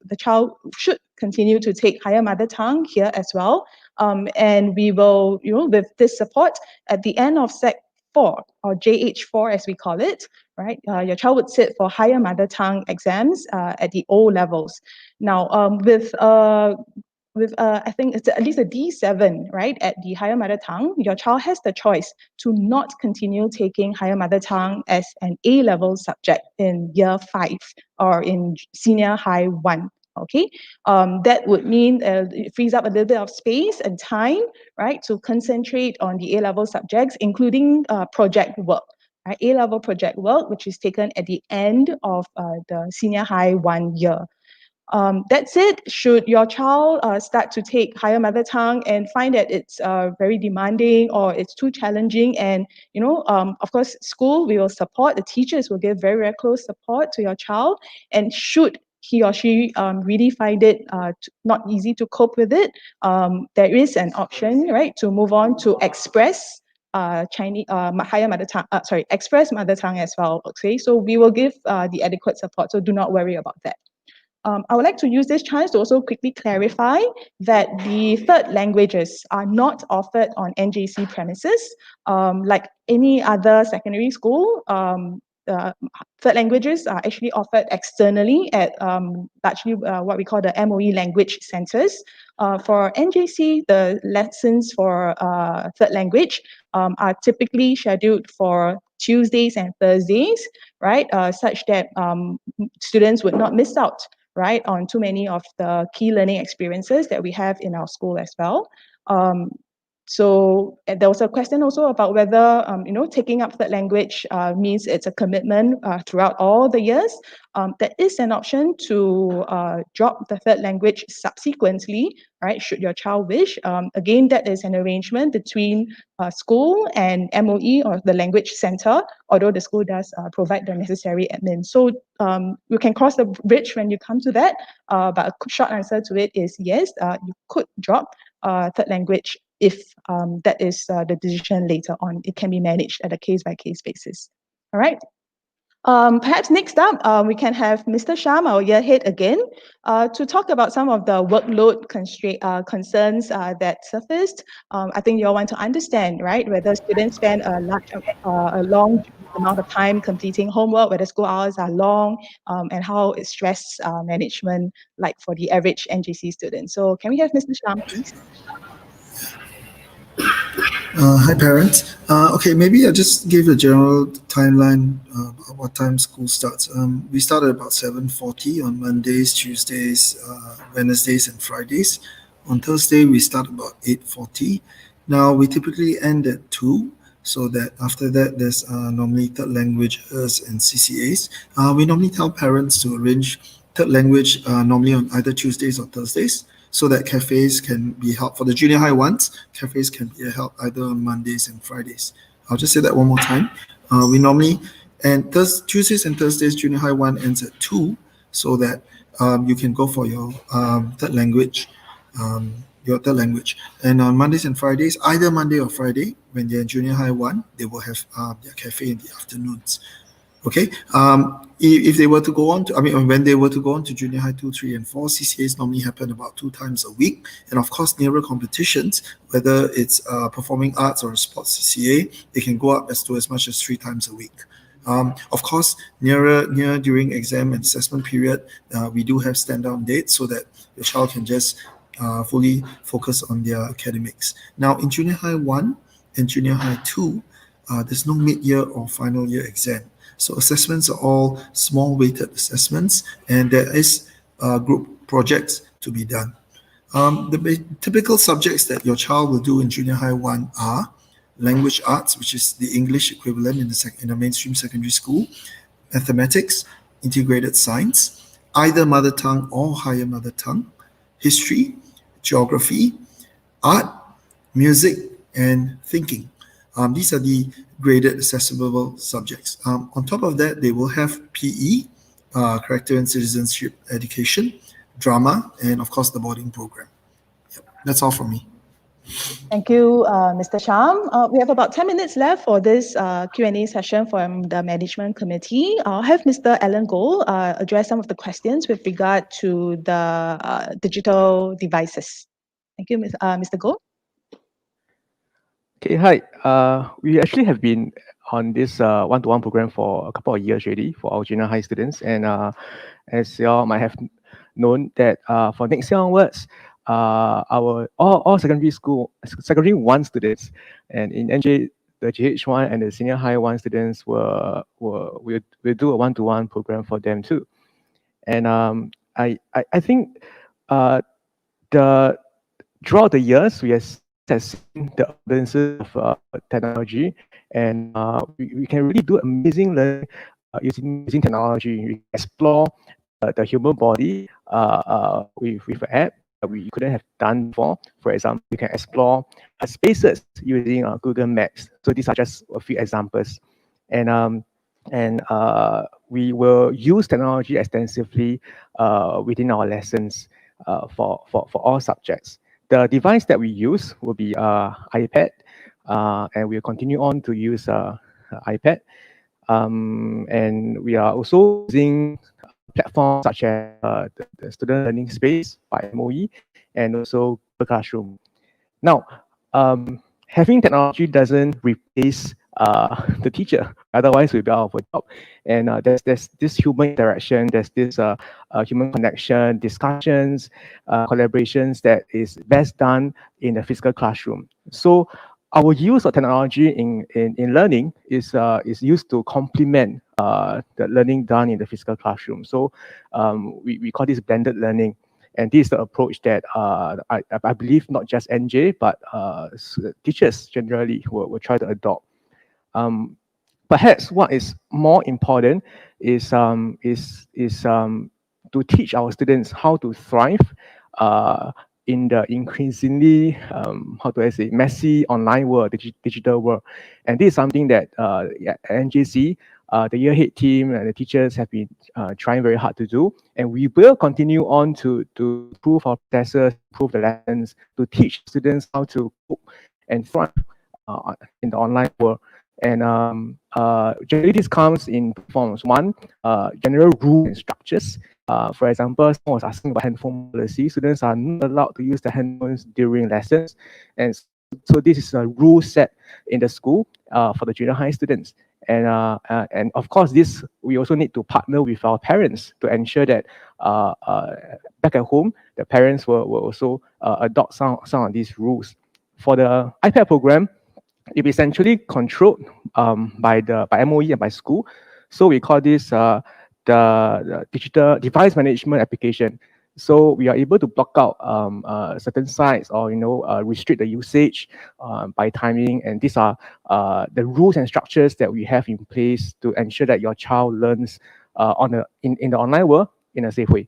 the child should continue to take higher mother tongue here as well. And we will, with this support, at the end of Sec 4 or JH4 as we call it, right? Your child would sit for higher mother tongue exams at the O levels. Now, with I think it's at least a D7, right, at the higher mother tongue, your child has the choice to not continue taking higher mother tongue as an A-level subject in year 5 or in senior high 1. Okay, that would mean it frees up a little bit of space and time, right, to concentrate on the A-level subjects, including project work. Right, A-level project work, which is taken at the end of the senior high 1 year. That said, should your child start to take higher mother tongue and find that it's very demanding or it's too challenging, and of course, school, we will support, the teachers will give very, very close support to your child, and should he or she really find it not easy to cope with it, there is an option, right, to move on to express Chinese higher mother tongue, express mother tongue as well. Okay, so we will give the adequate support, so do not worry about that. I would like to use this chance to also quickly clarify that the third languages are not offered on NJC premises. Like any other secondary school, third languages are actually offered externally at largely what we call the MOE language centers. For NJC, the lessons for third language are typically scheduled for Tuesdays and Thursdays, right? Such that students would not miss out, right, on too many of the key learning experiences that we have in our school as well. So there was a question also about whether, taking up third language means it's a commitment throughout all the years. There is an option to drop the third language subsequently, right, should your child wish. Again, that is an arrangement between school and MOE or the language center, although the school does provide the necessary admin. So you can cross the bridge when you come to that, but a short answer to it is yes, you could drop third language if that is the decision later on. It can be managed at a case-by-case basis. All right. Perhaps next up, we can have Mr. Sham, our year head again, to talk about some of the workload concerns that surfaced. I think you all want to understand, right, whether students spend a long amount of time completing homework, whether school hours are long, and how is stress management like for the average NJC student. So can we have Mr. Sham, please? Hi, parents. Okay, maybe I just give a general timeline of what time school starts. We start at about 7:40 on Mondays, Tuesdays, Wednesdays, and Fridays. On Thursday, we start about 8:40. Now, we typically end at 2. so that after that, there's normally third languages and CCAs. We normally tell parents to arrange third language normally on either Tuesdays or Thursdays, so that cafes can be held for the junior high ones. Cafes can be held either on Mondays and Fridays. I'll just say that one more time. We normally and Tuesdays and Thursdays junior high one ends at 2, so that you can go for your third language. Your third language. And on Mondays and Fridays, either Monday or Friday, when they're in junior high one, they will have their cafe in the afternoons. Okay. If they were to go on to, when they were to go on to junior high 2, 3, and 4, CCAs normally happen about 2 times a week. And of course, nearer competitions, whether it's performing arts or a sports CCA, they can go up as much as 3 times a week. Of course, near during exam and assessment period, we do have stand down dates so that the child can just fully focus on their academics. Now, in junior high 1 and junior high 2, there's no mid-year or final year exam. So assessments are all small weighted assessments, and there is group projects to be done. The typical subjects that your child will do in junior high 1 are language arts, which is the English equivalent in a mainstream secondary school, mathematics, integrated science, either mother tongue or higher mother tongue, history, geography, art, music, and thinking. These are the graded accessible subjects. On top of that, they will have PE, character and citizenship education, drama, and of course the boarding program. Yep. That's all from me. Thank you, Mr. Sham. We have about 10 minutes left for this Q&A session from the management committee. I'll have Mr. Alan Goh address some of the questions with regard to the digital devices. Thank you, Mr. Goh. Okay, hi. We actually have been on this one-to-one program for a couple of years already for our junior high students. And as you all might have known that for next year onwards, our all secondary 1 students, and in NJ, the GH1 and the senior high 1 students will do a one-to-one program for them too. And I think throughout the years, we have seen the advances of technology, and we can really do amazing learning using technology. We explore the human body with an app that we couldn't have done before. For example, we can explore spaces using Google Maps. So these are just a few examples. And we will use technology extensively within our lessons for all subjects. The device that we use will be iPad, and we'll continue on to use iPad. And we are also using platforms such as the Student Learning Space by MOE and also the Classroom. Now, having technology doesn't replace the teacher. Otherwise, we'll be out of a job. And there's this human interaction, there's this human connection, discussions, collaborations that is best done in the physical classroom. So our use of technology in learning is used to complement the learning done in the physical classroom. So we call this blended learning. And this is the approach that I believe not just NJ, but teachers generally will try to adopt. Perhaps what is more important is to teach our students how to thrive in the increasingly, how do I say, messy online world, digital world. And this is something that at NJC, the year ahead team and the teachers have been trying very hard to do. And we will continue on to improve our processes, improve the lessons, to teach students how to cope and thrive in the online world. And generally this comes in forms. One, general rules and structures. For example, someone was asking about handphone policy. Students are not allowed to use the handphones during lessons. And so this is a rule set in the school for the junior high students. And of course, this we also need to partner with our parents to ensure that back at home, the parents will also adopt some of these rules. For the iPad program, it is essentially controlled by MOE and by school. So we call this the digital device management application. So we are able to block out certain sites, or restrict the usage by timing. And these are the rules and structures that we have in place to ensure that your child learns in the online world in a safe way.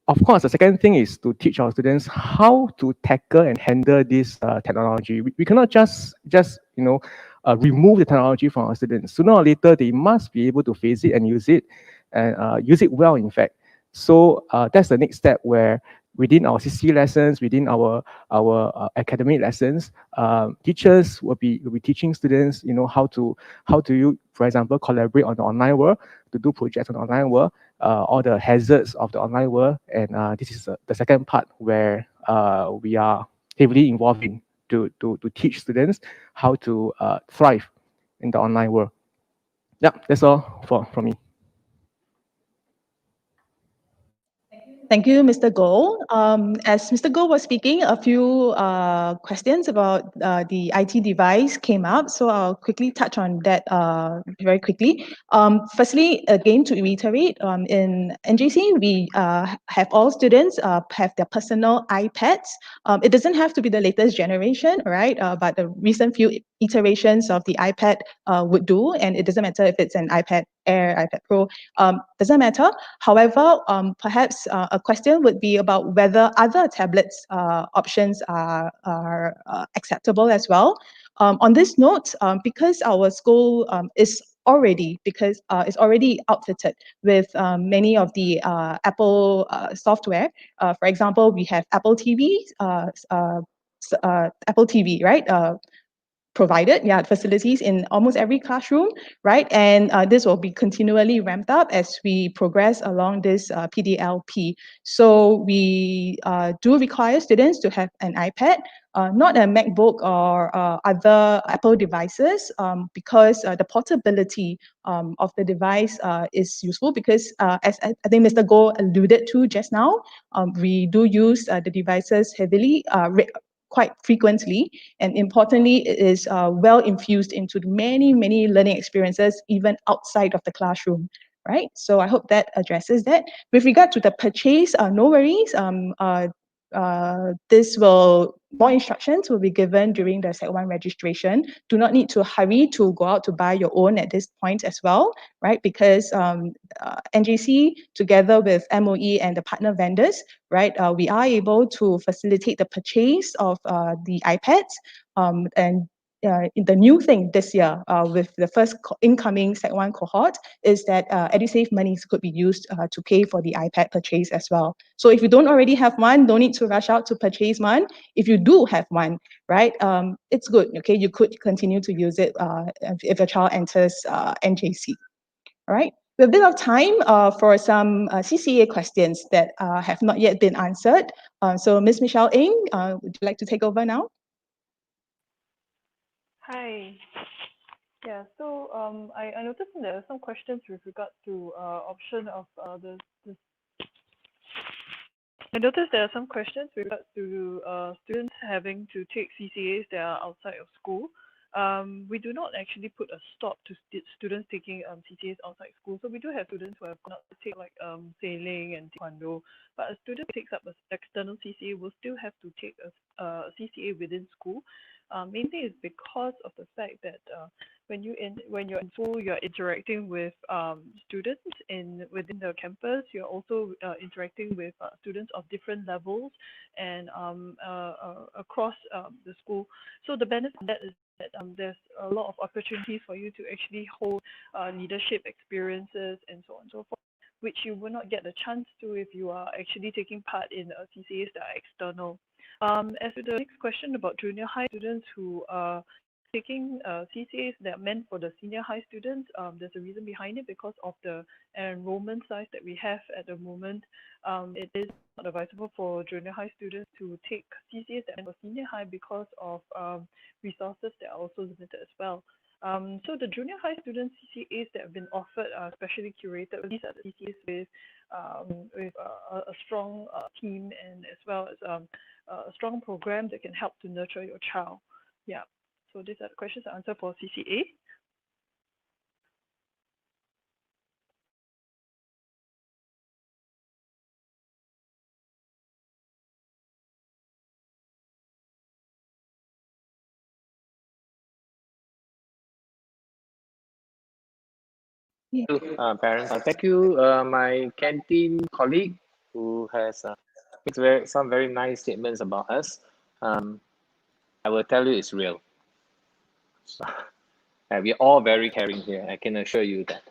Of course, the second thing is to teach our students how to tackle and handle this technology. We cannot just remove the technology from our students. Sooner or later, they must be able to face it and use it, and use it well, in fact. So that's the next step, where within our CC lessons, within our academic lessons, teachers will be teaching students, how to you, for example, collaborate on the online world, to do projects on the online world, all the hazards of the online world. And this is the second part, where we are heavily involved in to teach students how to thrive in the online world. Yeah, that's all from me. Thank you, Mr. Goh. As Mr. Goh was speaking, a few questions about the IT device came up, so I'll quickly touch on that very quickly. Firstly, again, to reiterate, in NJC, we have all students have their personal iPads. It doesn't have to be the latest generation, right? But the recent few iterations of the iPad would do, and it doesn't matter if it's an iPad Air, iPad Pro, doesn't matter. However, perhaps a question would be about whether other tablets options are acceptable as well. On this note, because our school is already outfitted with many of the Apple software. For example, we have Apple TV, Apple TV, right? Provided, facilities in almost every classroom, right? And this will be continually ramped up as we progress along this PDLP. So we do require students to have an iPad, not a MacBook or other Apple devices, because the portability of the device is useful, because as I think Mr. Goh alluded to just now, we do use the devices heavily, quite frequently, and importantly, it is well infused into many learning experiences even outside of the classroom, right? So I hope that addresses that. With regard to the purchase, no worries. More instructions will be given during the Sec 1 registration. Do not need to hurry to go out to buy your own at this point as well, right? Because NJC, together with MOE and the partner vendors, right, we are able to facilitate the purchase of the iPads. And the new thing this year with the first incoming Sec 1 cohort is that EduSave monies could be used to pay for the iPad purchase as well. So if you don't already have one, don't need to rush out to purchase one. If you do have one, right, it's good, okay? You could continue to use it if your child enters NJC, all right? We have a bit of time for some CCA questions that have not yet been answered. So Ms. Michelle Ng, would you like to take over now? Hi. Yeah, so I noticed there are some questions with regard to option of the I noticed there are some questions with regard to students having to take CCAs that are outside of school. We do not actually put a stop to students taking CCAs outside school. So we do have students who have gone out to take like sailing and taekwondo, but a student who takes up an external CCA will still have to take a CCA within school. Mainly is because of the fact that when you're in school, you're interacting with students within the campus. You're also interacting with students of different levels and across the school. So the benefit of that is that there's a lot of opportunities for you to actually hold leadership experiences and so on and so forth, which you will not get the chance to if you are actually taking part in CCAs that are external. As to the next question about junior high students who are taking CCAs that are meant for the senior high students, there's a reason behind it because of the enrollment size that we have at the moment. It is not advisable for junior high students to take CCAs that are meant for senior high because of resources that are also limited as well. So the junior high student CCAs that have been offered are specially curated. These are the CCAs with a strong team and as well as a strong program that can help to nurture your child. Yeah. So these are the questions to answer for CCA. Parents. Thank you, my canteen colleague who has made some very nice statements about us. I will tell you it's real. We're all very caring here. I can assure you that.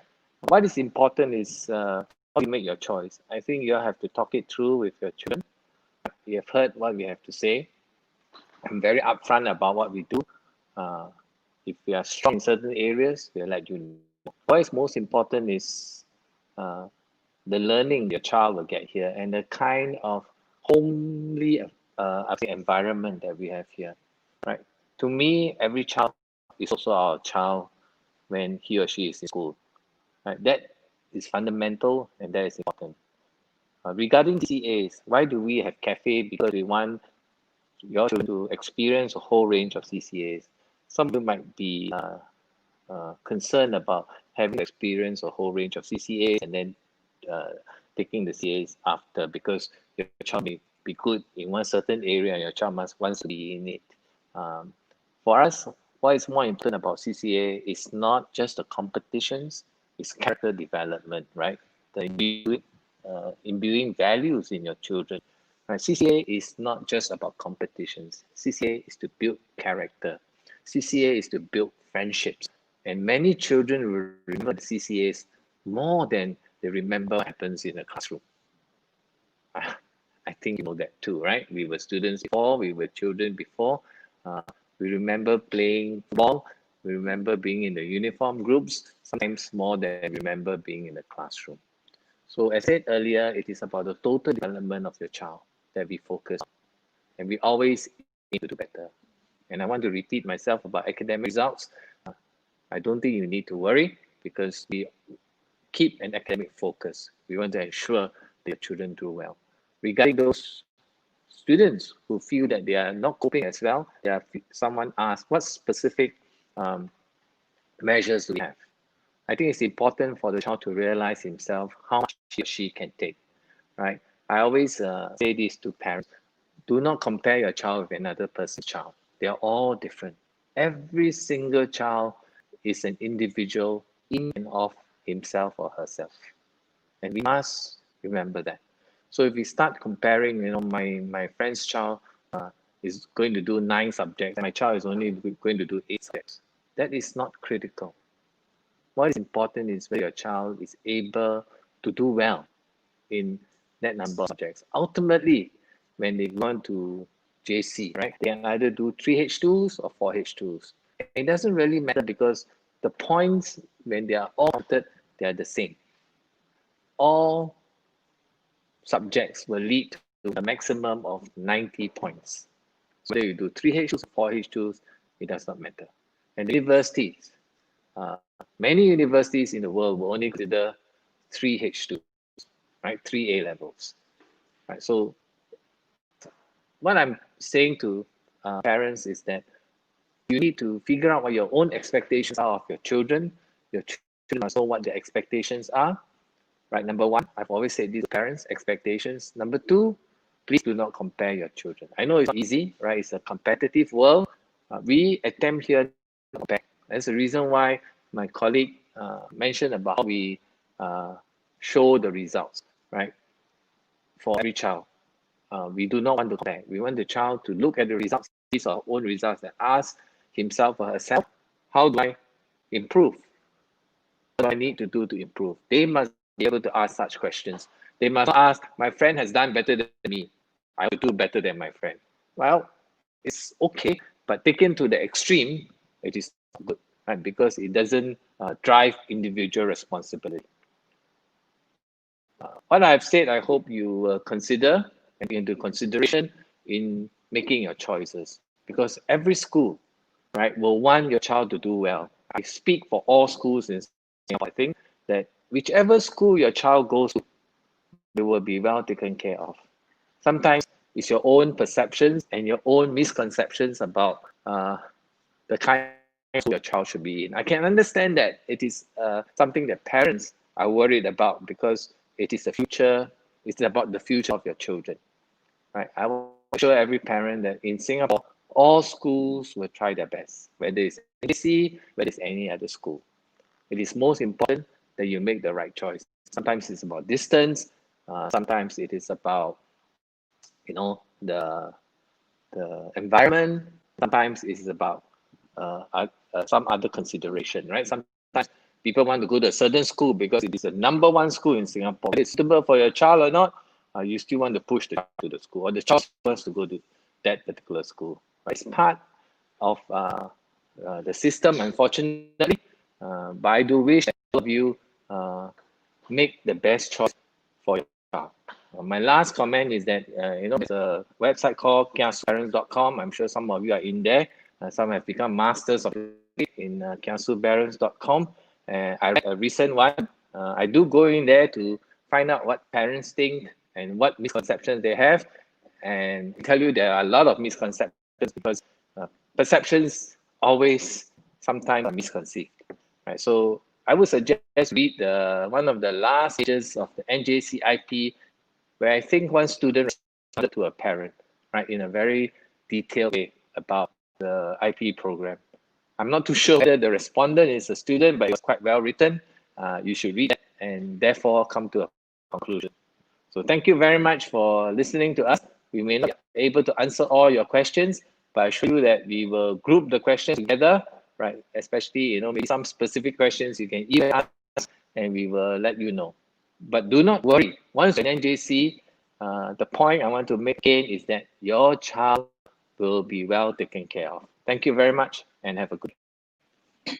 What is important is how you make your choice. I think you have to talk it through with your children. You have heard what we have to say. I'm very upfront about what we do. If we are strong in certain areas, we'll let you know. What is most important is the learning your child will get here and the kind of homely environment that we have here, right? To me, every child is also our child when he or she is in school, right? That is fundamental and that is important. Regarding CCAs, why do we have cafe? Because we want your children to experience a whole range of CCAs. Some of you might be concerned about having experience a whole range of CCAs and then taking the CAs after, because your child may be good in one certain area and your child wants to be in it. For us, what is more important about CCA is not just the competitions, it's character development, right? The imbuing values in your children. Right? CCA is not just about competitions. CCA is to build character. CCA is to build friendships. And many children will remember the CCAs more than they remember what happens in the classroom. I think you know that too, right? We were students before, we were children before. We remember playing football. We remember being in the uniform groups, sometimes more than we remember being in the classroom. So as I said earlier, it is about the total development of your child that we focus on. And we always need to do better. And I want to repeat myself about academic results. I don't think you need to worry because we keep an academic focus. We want to ensure that your children do well. Regarding those students who feel that they are not coping as well, someone asked, what specific measures do we have? I think it's important for the child to realize himself how much he or she can take, right? I always say this to parents. Do not compare your child with another person's child. They are all different. Every single child is an individual in and of himself or herself. And we must remember that. So if we start comparing, my friend's child is going to do 9 subjects, and my child is only going to do 8 subjects, that is not critical. What is important is whether your child is able to do well in that number of subjects. Ultimately, when they go on to JC, right, they can either do 3H2s or 4H2s. It doesn't really matter because the points, when they are all counted, they are the same. All subjects will lead to a maximum of 90 points. So whether you do 3H2s or 4H2s, it does not matter. And the universities, many universities in the world will only consider 3H2s, right? 3 A levels, right? So what I'm saying to parents is that you need to figure out what your own expectations are of your children. Your children must know what their expectations are, right? Number 1, I've always said this to parents, expectations. Number 2, please do not compare your children. I know it's not easy, right? It's a competitive world. We attempt here to compare. That's the reason why my colleague mentioned about how we show the results, right? For every child. We do not want to compare. We want the child to look at the results, his or her own results, and ask himself or herself, how do I improve? What do I need to do to improve? They must be able to ask such questions. They must not ask, my friend has done better than me. I will do better than my friend. Well, it's okay, but taken to the extreme, it is not good, right? Because it doesn't drive individual responsibility. What I've said, I hope you consider and into consideration in making your choices, because every school, right, will want your child to do well. I speak for all schools in Singapore. I think that whichever school your child goes to, they will be well taken care of. Sometimes it's your own perceptions and your own misconceptions about the kind of school your child should be in. I can understand that it is something that parents are worried about because it is the future. It's about the future of your children, right? I will assure every parent that in Singapore, all schools will try their best, whether it's NJC, whether it's any other school. It is most important that you make the right choice. Sometimes it's about distance. Sometimes it is about, the environment. Sometimes it's about some other consideration, right? Sometimes people want to go to a certain school because it is the number one school in Singapore. Whether it's suitable for your child or not, you still want to push the child to the school, or the child wants to go to that particular school. Right? It's part of the system, unfortunately. But I do wish that all of you make the best choice for your child. My last comment is that, there's a website called kiasuparents.com. I'm sure some of you are in there. Some have become masters of it in kiasuparents.com. I read a recent one. I do go in there to find out what parents think and what misconceptions they have. And I tell you, there are a lot of misconceptions because perceptions always sometimes are misconceived. Right? So I would suggest read one of the last pages of the NJC IP, where I think one student responded to a parent, right, in a very detailed way about the IP program. I'm not too sure whether the respondent is a student, but it was quite well written. You should read it and therefore come to a conclusion. So thank you very much for listening to us. We may not be able to answer all your questions, but I assure you that we will group the questions together, right? Especially, maybe some specific questions you can email us and we will let you know. But do not worry. Once you're in NJC, the point I want to make again is that your child will be well taken care of. Thank you very much and have a good day.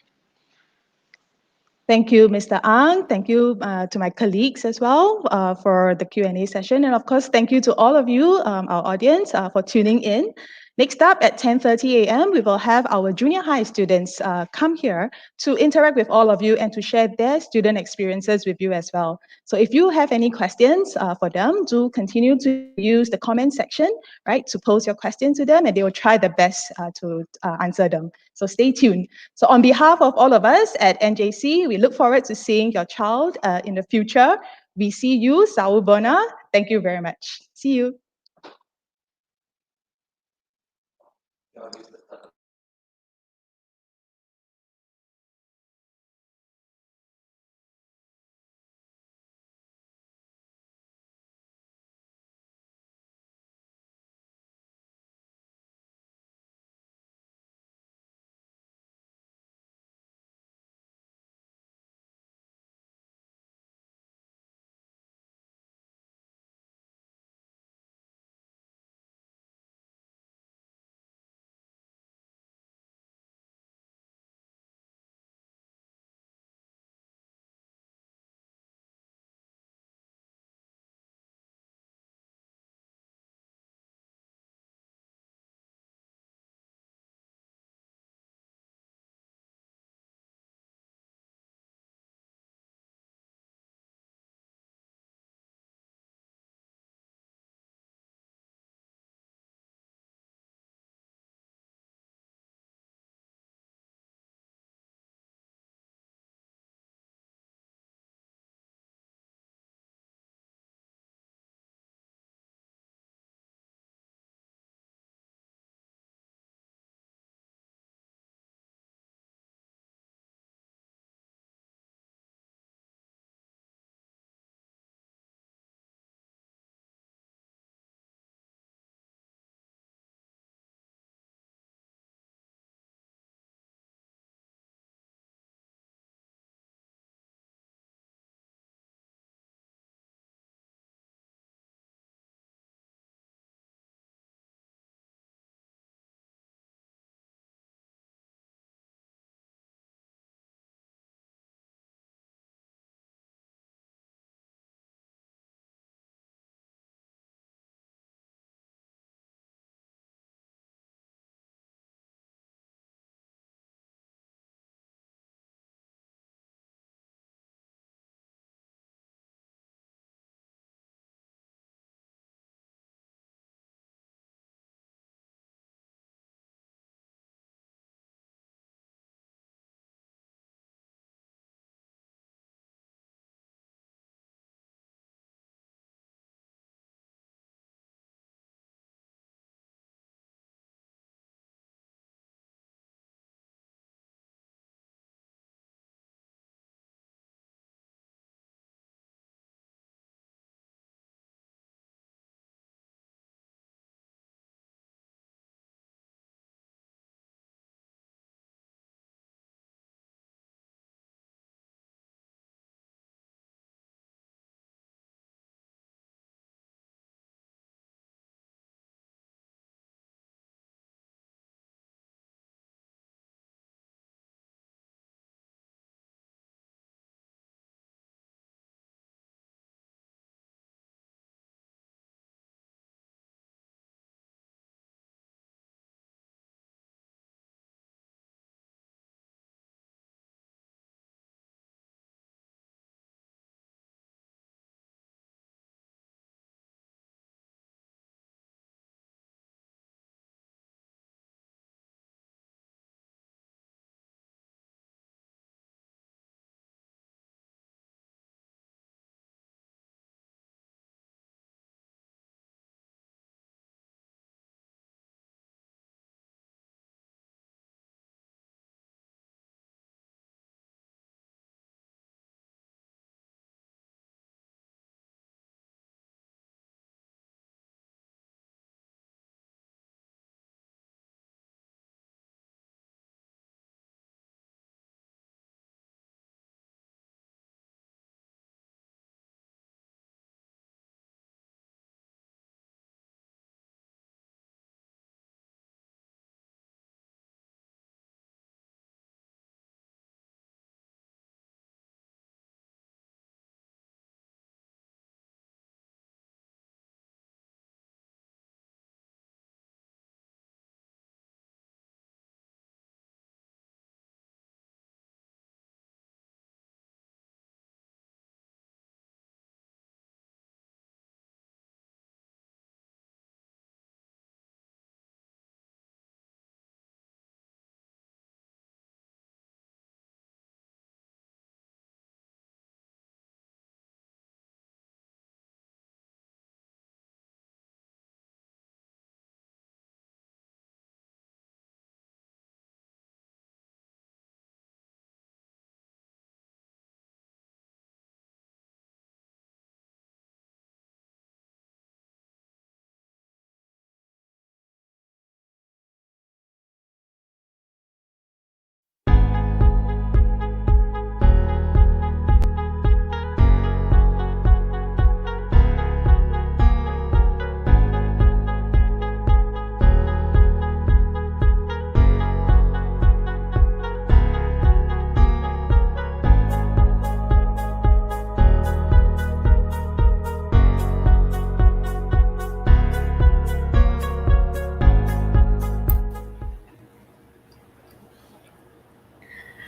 Thank you, Mr. Ang. Thank you to my colleagues as well for the Q&A session. And of course, thank you to all of you, our audience, for tuning in. Next up at 10:30 a.m., we will have our junior high students come here to interact with all of you and to share their student experiences with you as well. So if you have any questions for them, do continue to use the comment section, right, to post your question to them, and they will try their best to answer them. So stay tuned. So on behalf of all of us at NJC, we look forward to seeing your child in the future. We see you, Saubona. Thank you very much. See you.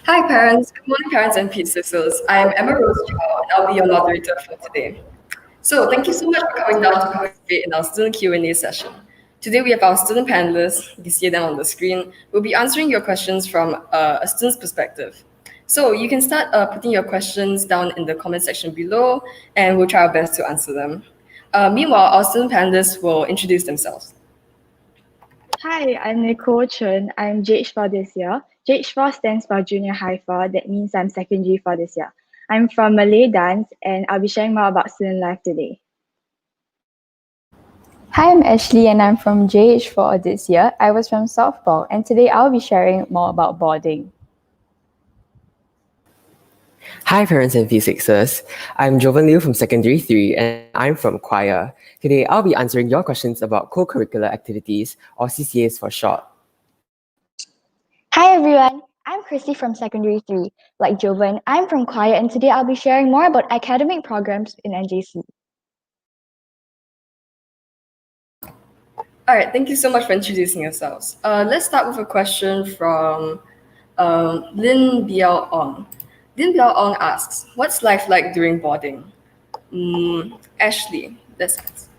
Hi, parents. Good morning, parents and peace sisters. I am Emma Rose Chow, and I'll be your moderator for today. So, thank you so much for coming down to participate in our student Q&A session. Today, we have our student panelists. You can see them on the screen. We'll be answering your questions from a student's perspective. So, you can start putting your questions down in the comment section below, and we'll try our best to answer them. Meanwhile, our student panelists will introduce themselves. Hi, I'm Nicole Chun. I'm JH4 this year. JH4 stands for Junior High 4. That means I'm secondary 4 this year. I'm from Malay Dance, and I'll be sharing more about student life today. Hi, I'm Ashley and I'm from JH4 this year. I was from softball and today I'll be sharing more about boarding. Hi parents and P6ers, I'm Jovan Liu from Secondary 3 and I'm from Choir. Today I'll be answering your questions about co-curricular activities or CCAs for short. Hi everyone, I'm Christy from Secondary 3. Like Jovan, I'm from Choir and today I'll be sharing more about academic programs in NJC. All right, thank you so much for introducing yourselves. Let's start with a question from Lin Biao Ong. Lin Biao Ong asks, what's life like during boarding? Ashley, let's ask.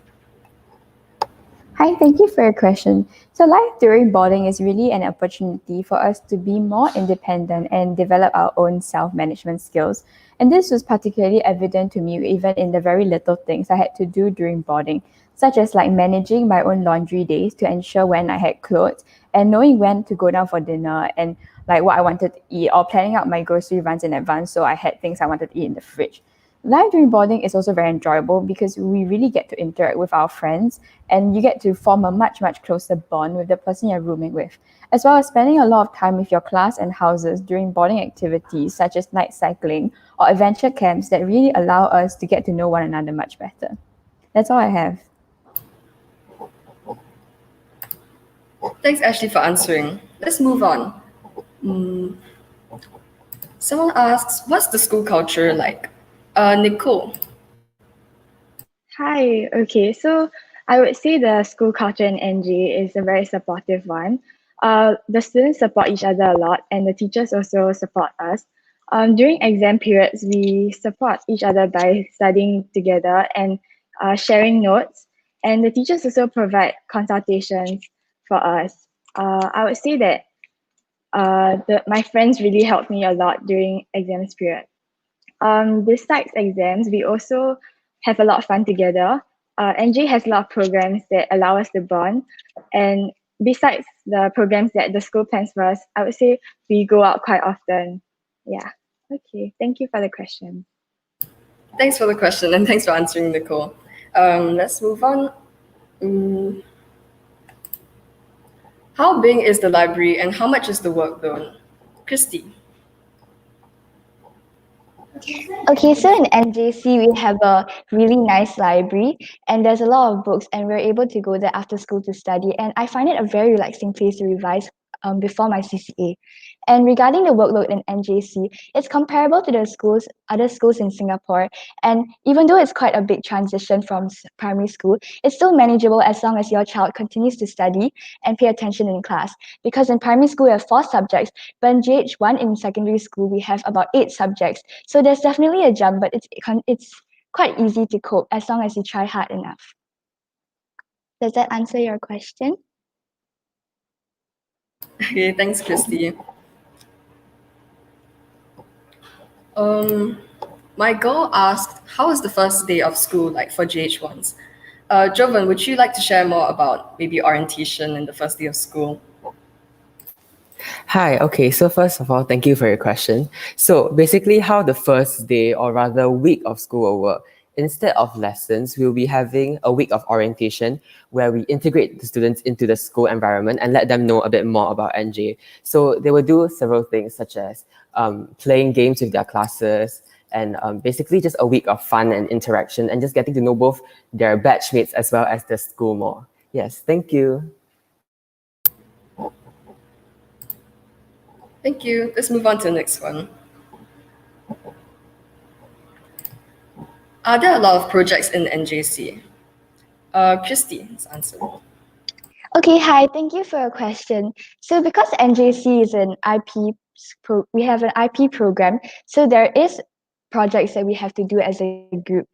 Hi, thank you for your question. So life during boarding is really an opportunity for us to be more independent and develop our own self-management skills. And this was particularly evident to me even in the very little things I had to do during boarding, such as like managing my own laundry days to ensure when I had clothes and knowing when to go down for dinner and like what I wanted to eat or planning out my grocery runs in advance so I had things I wanted to eat in the fridge. Life during boarding is also very enjoyable because we really get to interact with our friends and you get to form a much closer bond with the person you're rooming with, as well as spending a lot of time with your class and houses during boarding activities such as night cycling or adventure camps that really allow us to get to know one another much better. That's all I have. Thanks, Ashley, for answering. Let's move on. Someone asks, what's the school culture like? Nicole. Hi, okay, so I would say the school culture in NJ is a very supportive one. The students support each other a lot and the teachers also support us. During exam periods, we support each other by studying together and sharing notes. And the teachers also provide consultations for us. I would say that my friends really helped me a lot during exams period. Besides exams, we also have a lot of fun together. NJ has a lot of programs that allow us to bond. And besides the programs that the school plans for us, I would say we go out quite often. Yeah. Okay. Thank you for the question. Thanks for the question and thanks for answering, Nicole. Let's move on. How big is the library and how much is the workload? Christy. Okay, so in NJC, we have a really nice library and there's a lot of books and we're able to go there after school to study. And I find it a very relaxing place to revise before my CCA. And regarding the workload in NJC, it's comparable to the other schools in Singapore. And even though it's quite a big transition from primary school, it's still manageable as long as your child continues to study and pay attention in class. Because in primary school, we have 4 subjects, but in JH1 in secondary school, we have about 8 subjects. So there's definitely a jump, but it's quite easy to cope as long as you try hard enough. Does that answer your question? Okay, thanks, Christy. Michael asked, how was the first day of school like for JH1s? Jovan, would you like to share more about maybe orientation and the first day of school? Hi, okay, so first of all, thank you for your question. So basically how the first day or rather week of school will work. Instead of lessons, we'll be having a week of orientation where we integrate the students into the school environment and let them know a bit more about NJ. So they will do several things such as playing games with their classes and basically just a week of fun and interaction and just getting to know both their batchmates as well as the school more. Yes, thank you. Thank you. Let's move on to the next one. Are there a lot of projects in NJC? Christy, let's answer. Okay, hi, thank you for your question. So because NJC is an IP we have an IP program, so there is projects that we have to do as a group.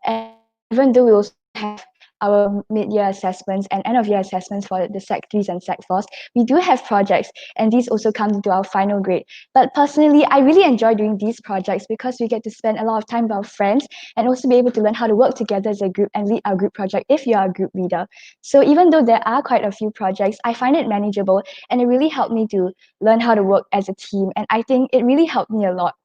And even though we also have our mid-year assessments and end-of-year assessments for the Sec 3s and Sec 4s, we do have projects, and these also come into our final grade. But personally, I really enjoy doing these projects because we get to spend a lot of time with our friends and also be able to learn how to work together as a group and lead our group project if you are a group leader. So even though there are quite a few projects, I find it manageable, and it really helped me to learn how to work as a team, and I think it really helped me a lot.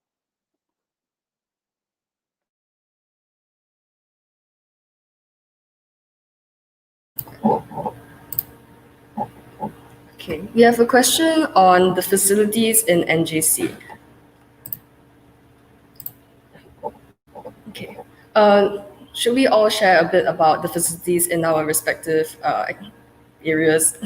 Okay, we have a question on the facilities in NJC. Okay, should we all share a bit about the facilities in our respective areas?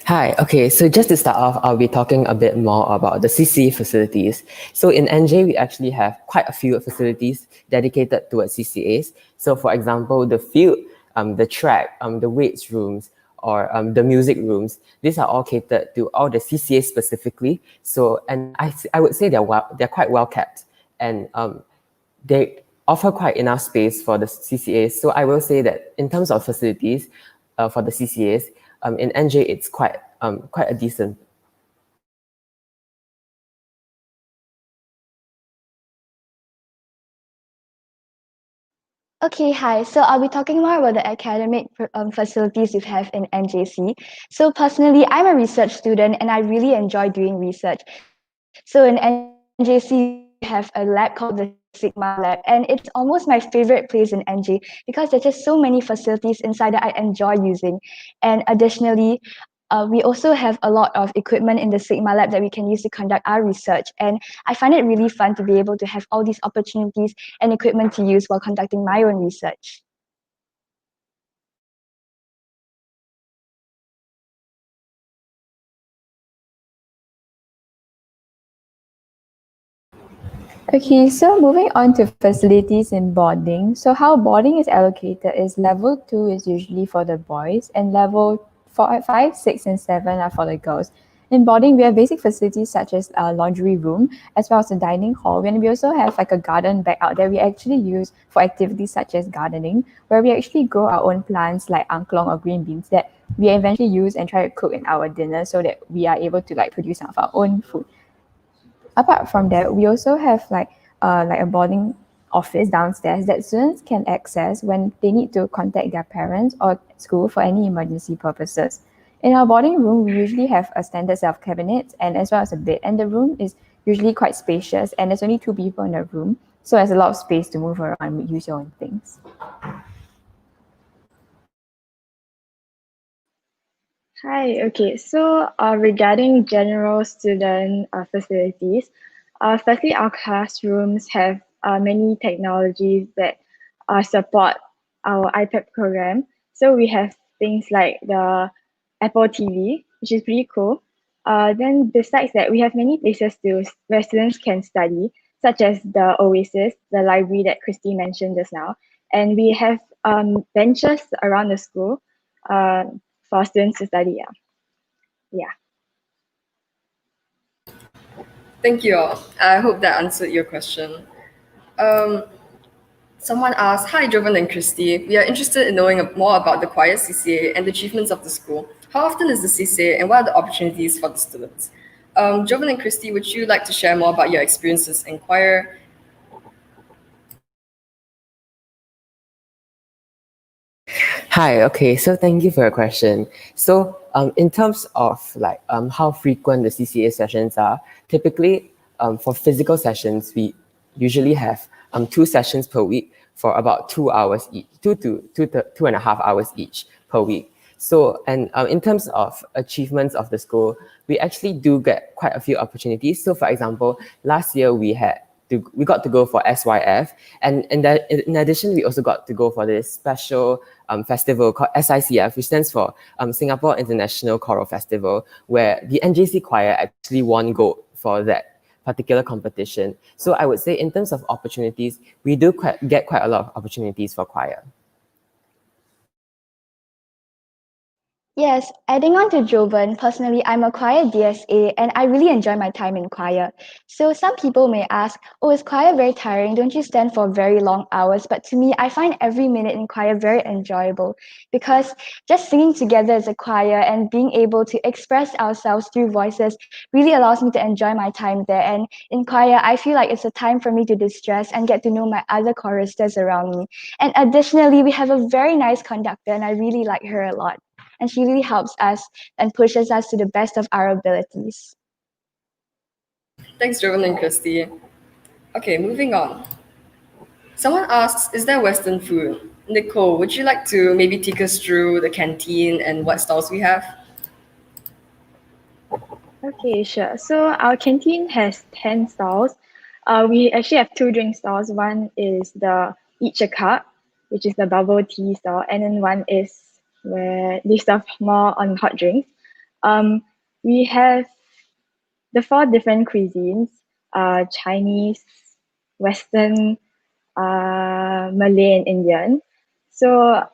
Hi, okay, so just to start off, I'll be talking a bit more about the CCA facilities. So in NJ, we actually have quite a few facilities dedicated towards CCAs. So for example, the field, the track, the weights rooms, or the music rooms, these are all catered to all the CCAs specifically. So, and I would say they're quite well kept, and they offer quite enough space for the CCAs. So I will say that in terms of facilities for the CCAs, in NJ, it's quite a decent. Okay, hi. So I'll be talking more about the academic facilities we have in NJC. So personally, I'm a research student and I really enjoy doing research. So in NJC, we have a lab called the Sigma Lab, and it's almost my favorite place in NJ because there's just so many facilities inside that I enjoy using. And additionally, we also have a lot of equipment in the Sigma Lab that we can use to conduct our research. And I find it really fun to be able to have all these opportunities and equipment to use while conducting my own research. Okay, so moving on to facilities in boarding. So how boarding is allocated is level 2 is usually for the boys and level 5, 6, and 7 are for the girls. In boarding, we have basic facilities such as a laundry room, as well as a dining hall. And we also have like a garden back out that we actually use for activities such as gardening, where we actually grow our own plants like angklong or green beans that we eventually use and try to cook in our dinner so that we are able to like produce some of our own food. Apart from that, we also have like a boarding office downstairs that students can access when they need to contact their parents or school for any emergency purposes. In our boarding room, we usually have a standard set of cabinets and as well as a bed, and the room is usually quite spacious and there's only 2 people in the room, so there's a lot of space to move around and use your own things. Hi, okay, so regarding general student facilities, firstly, our classrooms have many technologies that support our iPad program. So we have things like the Apple TV, which is pretty cool. Then besides that, we have many places where students can study, such as the Oasis, the library that Christy mentioned just now. And we have benches around the school for students to study. Yeah. Thank you all. I hope that answered your question. Someone asked, hi, Jovan and Christy. We are interested in knowing more about the choir CCA and the achievements of the school. How often is the CCA and what are the opportunities for the students? Jovan and Christy, would you like to share more about your experiences in choir? Hi, okay, so thank you for your question. So in terms of like how frequent the CCA sessions are, typically for physical sessions, we usually have 2 sessions per week for about 2 hours each, 2.5 hours each per week. So, and in terms of achievements of the school, we actually do get quite a few opportunities. So for example, last year we got to go for SYF, and in addition, we also got to go for this special festival called SICF, which stands for Singapore International Choral Festival, where the NJC choir actually won gold for that particular competition. So I would say in terms of opportunities, we do get quite a lot of opportunities for choir. Yes, adding on to Jovan, personally, I'm a choir DSA and I really enjoy my time in choir. So some people may ask, oh, is choir very tiring? Don't you stand for very long hours? But to me, I find every minute in choir very enjoyable because just singing together as a choir and being able to express ourselves through voices really allows me to enjoy my time there. And in choir, I feel like it's a time for me to distress and get to know my other choristers around me. And additionally, we have a very nice conductor and I really like her a lot, and she really helps us and pushes us to the best of our abilities. Thanks, Jovan and Christy. Okay, moving on. Someone asks, is there Western food? Nicole, would you like to maybe take us through the canteen and what stalls we have? Okay, sure. So our canteen has 10 stalls. We actually have two drink stalls. One is the Each a Cup, which is the bubble tea stall, and then one is where they serve more on hot drinks. We have the four different cuisines, Chinese, Western, Malay, and Indian. So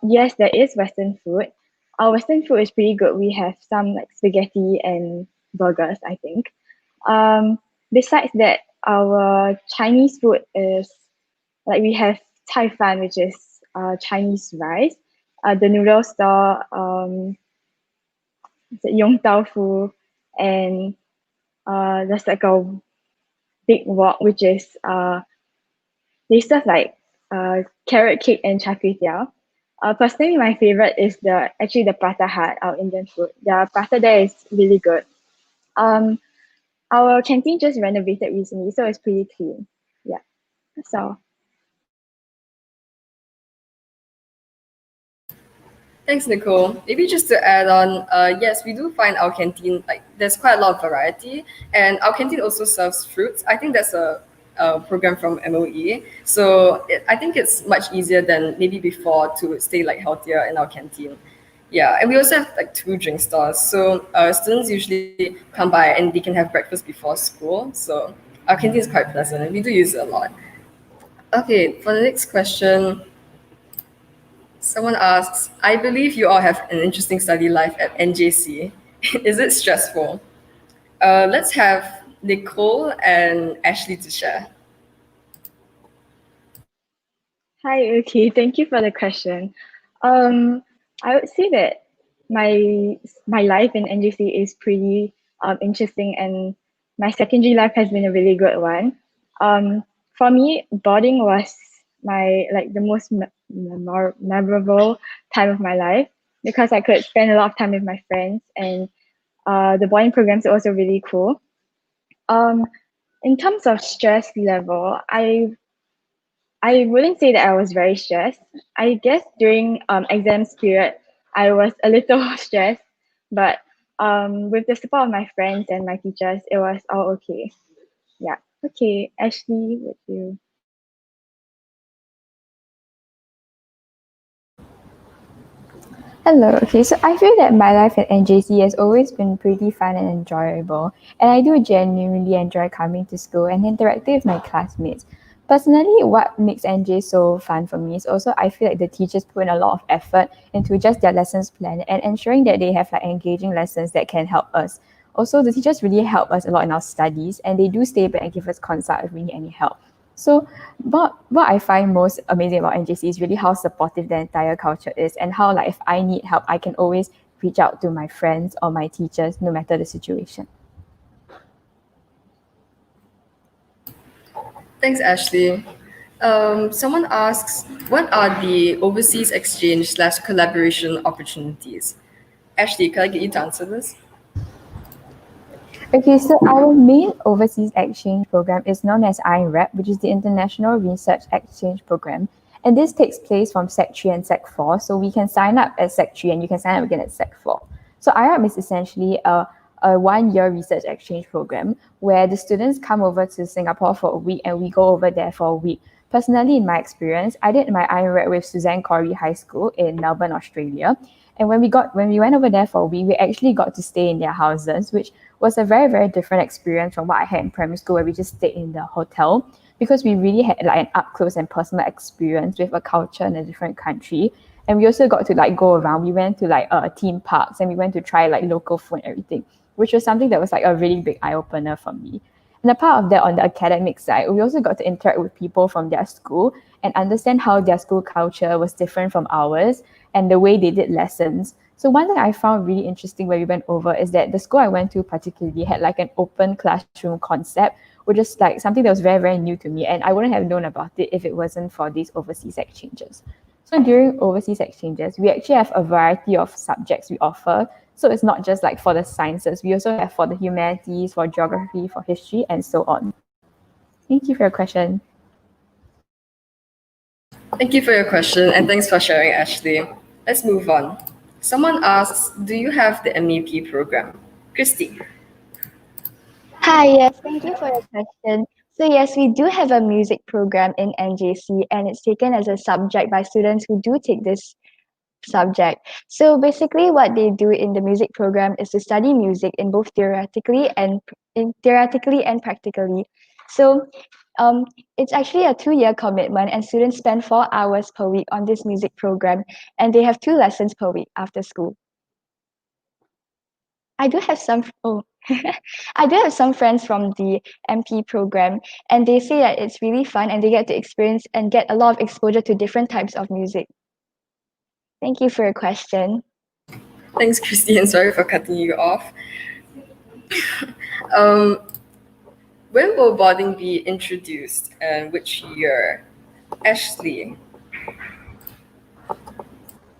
yes, there is Western food. Our Western food is pretty good. We have some like spaghetti and burgers, I think. Besides that, our Chinese food is like we have Cai Fan, which is Chinese rice. The noodle store, is it Yong Tau Fu, and there's like a big wok, which is they serve like carrot cake and char kway teow. Personally, my favorite is the prata hut, our Indian food. The prata there is really good. Um, our canteen just renovated recently, so it's pretty clean. Yeah, that's all. Thanks, Nicole. Maybe just to add on, yes, we do find our canteen, like, there's quite a lot of variety, and our canteen also serves fruits. I think that's a program from MOE. So I think it's much easier than maybe before to stay like healthier in our canteen. Yeah, and we also have like two drink stores. So students usually come by and they can have breakfast before school. So our canteen is quite pleasant and we do use it a lot. Okay, for the next question, someone asks, I believe you all have an interesting study life at NJC. Is it stressful? Let's have Nicole and Ashley to share. Hi, okay, thank you for the question. Um, I would say that my life in NJC is pretty interesting, and my secondary life has been a really good one. For me, boarding was my like the most memorable time of my life because I could spend a lot of time with my friends, and the boarding programs are also really cool. Um, in terms of stress level, I wouldn't say that I was very stressed. I guess during exams period, I was a little stressed, but with the support of my friends and my teachers, it was all okay. Yeah. Okay, Ashley, would you? Hello. Okay, so I feel that my life at NJC has always been pretty fun and enjoyable, and I do genuinely enjoy coming to school and interacting with my classmates. Personally, what makes NJ so fun for me is also I feel like the teachers put in a lot of effort into just their lessons plan and ensuring that they have like engaging lessons that can help us. Also, the teachers really help us a lot in our studies, and they do stay back and give us consult if we need any help. So what I find most amazing about NJC is really how supportive the entire culture is, and how like if I need help, I can always reach out to my friends or my teachers no matter the situation. Thanks, Ashley. Someone asks, what are the overseas exchange/collaboration opportunities? Ashley, can I get you to answer this? Okay, so our main overseas exchange program is known as IREP, which is the International Research Exchange Program. And this takes place from Sec 3 and Sec 4. So we can sign up at Sec 3 and you can sign up again at Sec 4. So IREP is essentially a 1 year research exchange program where the students come over to Singapore for a week and we go over there for a week. Personally, in my experience, I did my IREP with Suzanne Corey High School in Melbourne, Australia. And when we went over there for a week, we actually got to stay in their houses, which was a very, very different experience from what I had in primary school, where we just stayed in the hotel, because we really had like an up close and personal experience with a culture in a different country. And we also got to like go around. We went to like theme parks and we went to try like local food and everything, which was something that was like a really big eye opener for me. And a part of that, on the academic side, we also got to interact with people from their school and understand how their school culture was different from ours and the way they did lessons. So one thing I found really interesting when we went over is that the school I went to particularly had like an open classroom concept, which is like something that was very, very new to me. And I wouldn't have known about it if it wasn't for these overseas exchanges. So during overseas exchanges, we actually have a variety of subjects we offer. So it's not just like for the sciences, we also have for the humanities, for geography, for history, and so on. Thank you for your question. Thank you for your question and thanks for sharing, Ashley. Let's move on. Someone asks, do you have the MEP program? Christy. Hi, yes, thank you for your question. So yes, we do have a music program in NJC and it's taken as a subject by students who do take this subject. So basically what they do in the music program is to study music in both theoretically and practically. So it's actually a 2-year commitment and students spend 4 hours per week on this music program and they have 2 lessons per week after school. I do have some I do have some friends from the MP program and they say that it's really fun and they get to experience and get a lot of exposure to different types of music. Thank you for your question. Thanks, Christy, and sorry for cutting you off. When will boarding be introduced and which year? Ashley.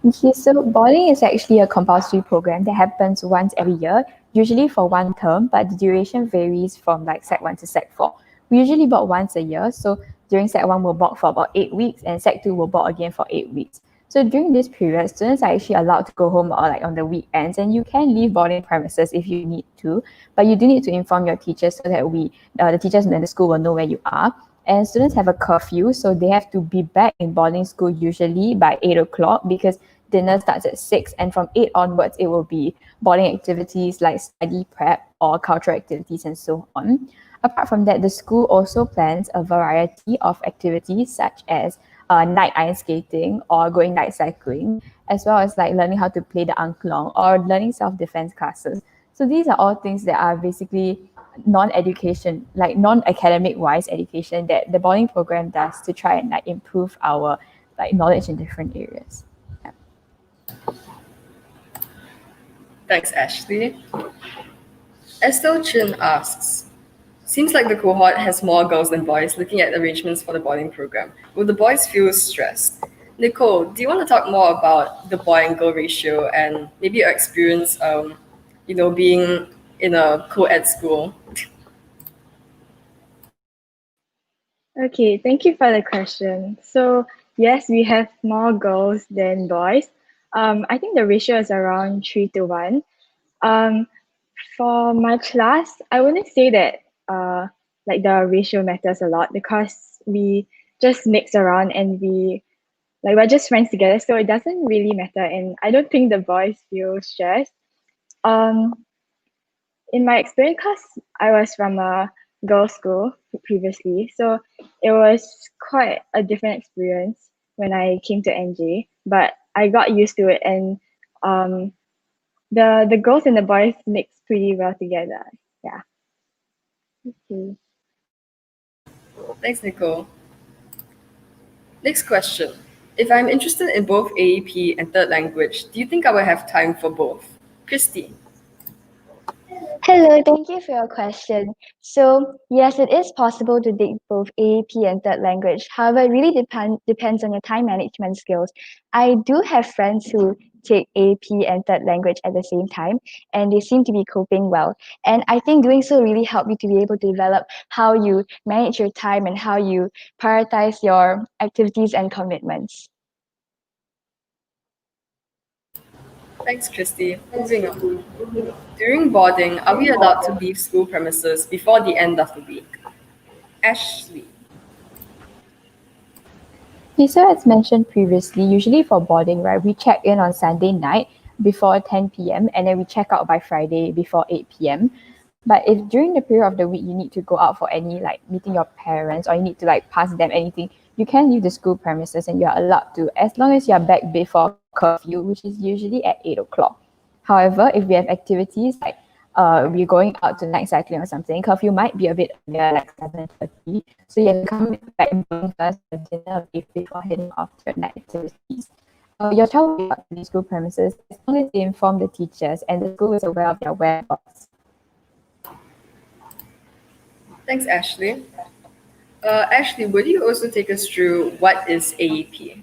Okay, so boarding is actually a compulsory program that happens once every year, usually for 1 term, but the duration varies from like Sec 1 to Sec 4. We usually board once a year, so during Sec 1 we'll board for about 8 weeks and Sec 2 we'll board again for 8 weeks. So during this period, students are actually allowed to go home or like on the weekends, and you can leave boarding premises if you need to, but you do need to inform your teachers so that the teachers and the school will know where you are. And students have a curfew, so they have to be back in boarding school usually by 8 o'clock because dinner starts at 6, and from 8 onwards, it will be boarding activities like study prep or cultural activities and so on. Apart from that, the school also plans a variety of activities such as night ice skating or going night cycling, as well as like learning how to play the angklong or learning self-defense classes. So these are all things that are basically non-education, like non-academic wise education that the boarding program does to try and like improve our like knowledge in different areas. Thanks, Ashley. Estelle Chin asks, seems like the cohort has more girls than boys looking at arrangements for the boarding program. Will the boys feel stressed? Nicole, do you want to talk more about the boy and girl ratio and maybe your experience, being in a co-ed school? Okay, thank you for the question. So yes, we have more girls than boys. I think the ratio is around 3-1. For my class, I wouldn't say that like the ratio matters a lot because we just mix around and we're just friends together, so it doesn't really matter. And I don't think the boys feel stressed. In my experience, because I was from a girls' school previously, so it was quite a different experience when I came to NJ. But I got used to it, and the girls and the boys mix pretty well together. Yeah. Okay. Thanks, Nicole. Next question. If I'm interested in both AEP and third language, do you think I will have time for both? Christy. Hello, thank you for your question. So yes, it is possible to take both AEP and third language. However, it really depends on your time management skills. I do have friends who take AEP and third language at the same time, and they seem to be coping well. And I think doing so really helped me to be able to develop how you manage your time and how you prioritize your activities and commitments. Thanks, Christy. Moving on. During boarding, are we allowed to leave school premises before the end of the week? Ashley. Okay, so as mentioned previously, usually for boarding, right, we check in on Sunday night before 10 p.m. and then we check out by Friday before 8 p.m. But if during the period of the week you need to go out for any like meeting your parents or you need to like pass them anything, you can leave the school premises and you're allowed to, as long as you're back before curfew, which is usually at 8 o'clock. However, if we have activities like we're going out to night cycling or something, curfew might be a bit earlier, like 7:30. So you have to come back and bring first for dinner before heading off to your night activities. Your child will be out to the school premises as long as they inform the teachers and the school is aware of their whereabouts. Thanks, Ashley. Ashley, would you also take us through what is AEP?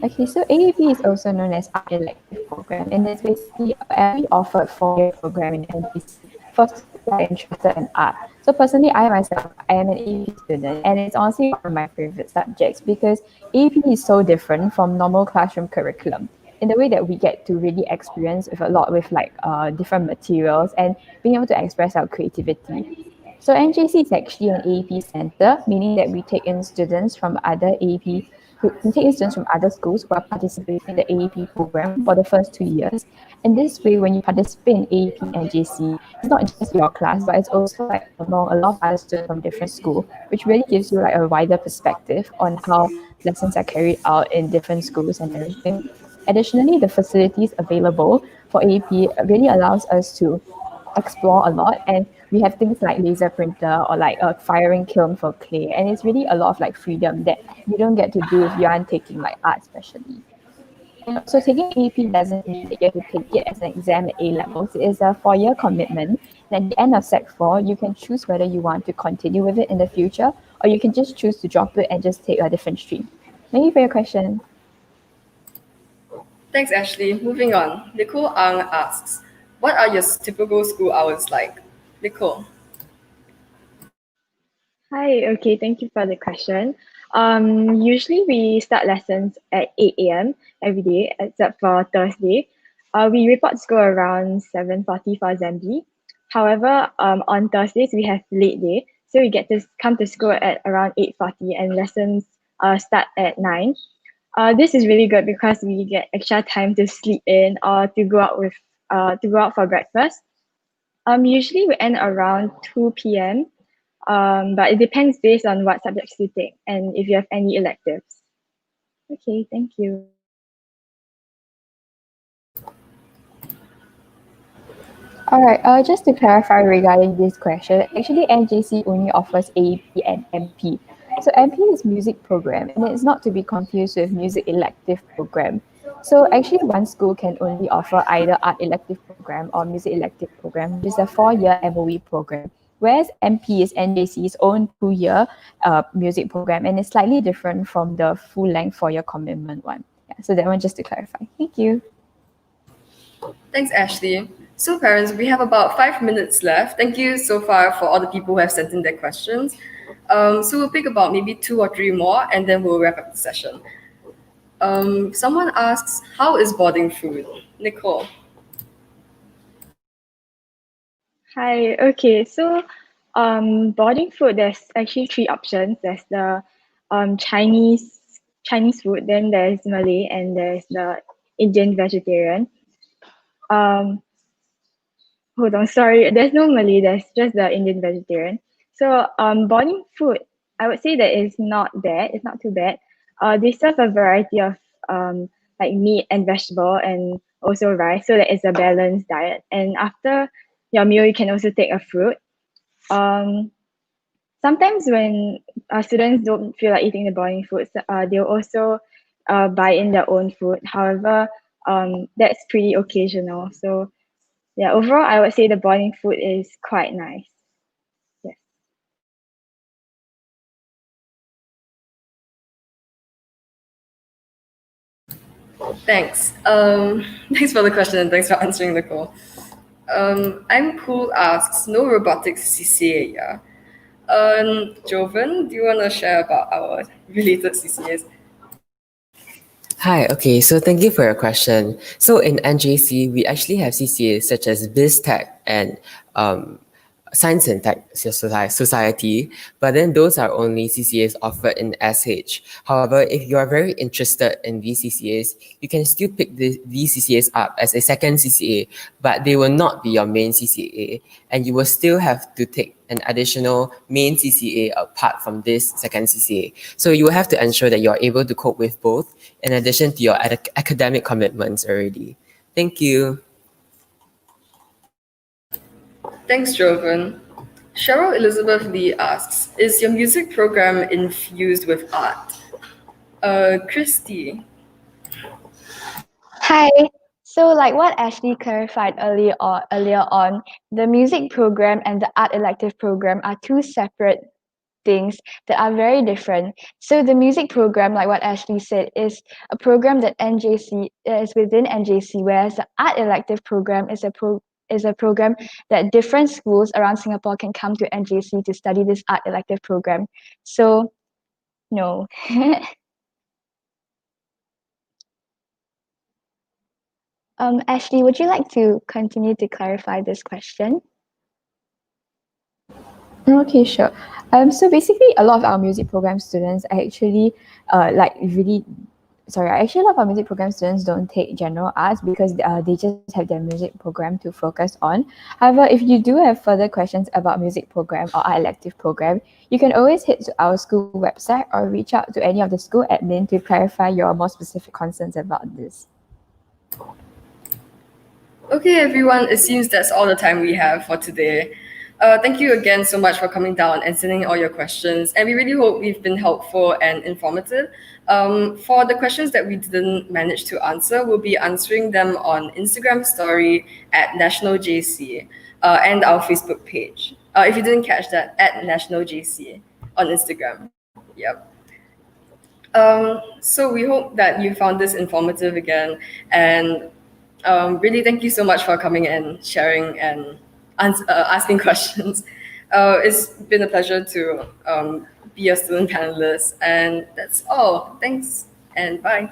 Okay, so AEP is also known as Art Elective Program, and it's basically every offered 4-year program in NJC for students that are interested in art. So personally, I myself, I am an AEP student, and it's honestly one of my favorite subjects because AEP is so different from normal classroom curriculum in the way that we get to really experience with a lot with like different materials and being able to express our creativity. So NJC is actually an AEP center, meaning that we take in students from other AEP we take in students from other schools who are participating in the AEP program for the first 2 years. And this way, when you participate in AEP and NJC, it's not just your class, but it's also like among a lot of other students from different schools, which really gives you like a wider perspective on how lessons are carried out in different schools and everything. Additionally, the facilities available for AEP really allows us to explore a lot, and we have things like laser printer or like a firing kiln for clay, and it's really a lot of like freedom that you don't get to do if you aren't taking like art specially. And so taking AEP doesn't mean that you have to take it as an exam at A levels. It is a 4-year commitment, and at the end of Sec 4 you can choose whether you want to continue with it in the future, or you can just choose to drop it and just take a different stream. Thank you for your question. Thanks, Ashley. Moving on, Nicole Ang asks, what are your typical school hours like? Nicole. Hi, okay, thank you for the question. Usually we start lessons at 8 a.m. every day except for Thursday. We report to school around 7:40 for assembly. However, on Thursdays we have late day, so we get to come to school at around 8:40 and lessons start at 9. This is really good because we get extra time to sleep in or to go out for breakfast. Usually we end around 2 p.m. But it depends based on what subjects you take and if you have any electives. Okay, thank you. All right, just to clarify regarding this question, actually NJC only offers AEP and MP. So MP is music program, and it's not to be confused with music elective program. So actually one school can only offer either art elective program or music elective program, which is a 4-year MOE program. Whereas MP is NJC's own 2-year music program, and it's slightly different from the full-length 4-year commitment one. Yeah, so that one just to clarify. Thank you. Thanks, Ashley. So parents, we have about 5 minutes left. Thank you so far for all the people who have sent in their questions. So we'll pick about maybe 2 or 3 more and then we'll wrap up the session. Someone asks, how is boarding food? Nicole. Hi, okay, so boarding food, there's actually 3 options. There's the Chinese food, then there's Malay, and there's the Indian vegetarian. Hold on, sorry, there's no Malay, there's just the Indian vegetarian. So boarding food, I would say that it's not bad, it's not too bad. They serve a variety of like meat and vegetable and also rice, so that it's a balanced diet. And after your meal, you can also take a fruit. Sometimes when students don't feel like eating the boarding food, they'll also buy in their own food. However, that's pretty occasional. So yeah, overall, I would say the boarding food is quite nice. Yes. Thanks. Thanks for the question and thanks for answering, Nicole. I'm Cool asks, no robotics CCA, yeah? Jovan, do you want to share about our related CCAs? Hi, okay, so thank you for your question. So in NJC, we actually have CCAs such as BizTech and Science and Tech Society, but then those are only CCAs offered in SH. However, if you are very interested in these CCAs, you can still pick these CCAs up as a second CCA, but they will not be your main CCA, and you will still have to take an additional main CCA apart from this second CCA. So you will have to ensure that you're able to cope with both in addition to your academic commitments already. Thank you. Thanks, Jovan. Cheryl Elizabeth Lee asks, is your music program infused with art? Christy. Hi. So, like what Ashley clarified earlier on, the music program and the art elective program are two separate things that are very different. So, the music program, like what Ashley said, is a program that NJC is within NJC, whereas the art elective program is a program that different schools around Singapore can come to NJC to study this art elective program. So, no. Ashley, would you like to continue to clarify this question? Okay, sure. So basically, a lot of our music program students are actually a lot of our music program students don't take general arts because they just have their music program to focus on. However, if you do have further questions about music program or art elective program, you can always head to our school website or reach out to any of the school admin to clarify your more specific concerns about this. Okay, everyone, it seems that's all the time we have for today. Thank you again so much for coming down and sending all your questions. And we really hope we've been helpful and informative. For the questions that we didn't manage to answer, we'll be answering them on Instagram story at National JC and our Facebook page. If you didn't catch that, at National JC on Instagram. Yep. So we hope that you found this informative again, and really thank you so much for coming and sharing and asking questions. It's been a pleasure to be a student panelist, and that's all. Thanks and bye.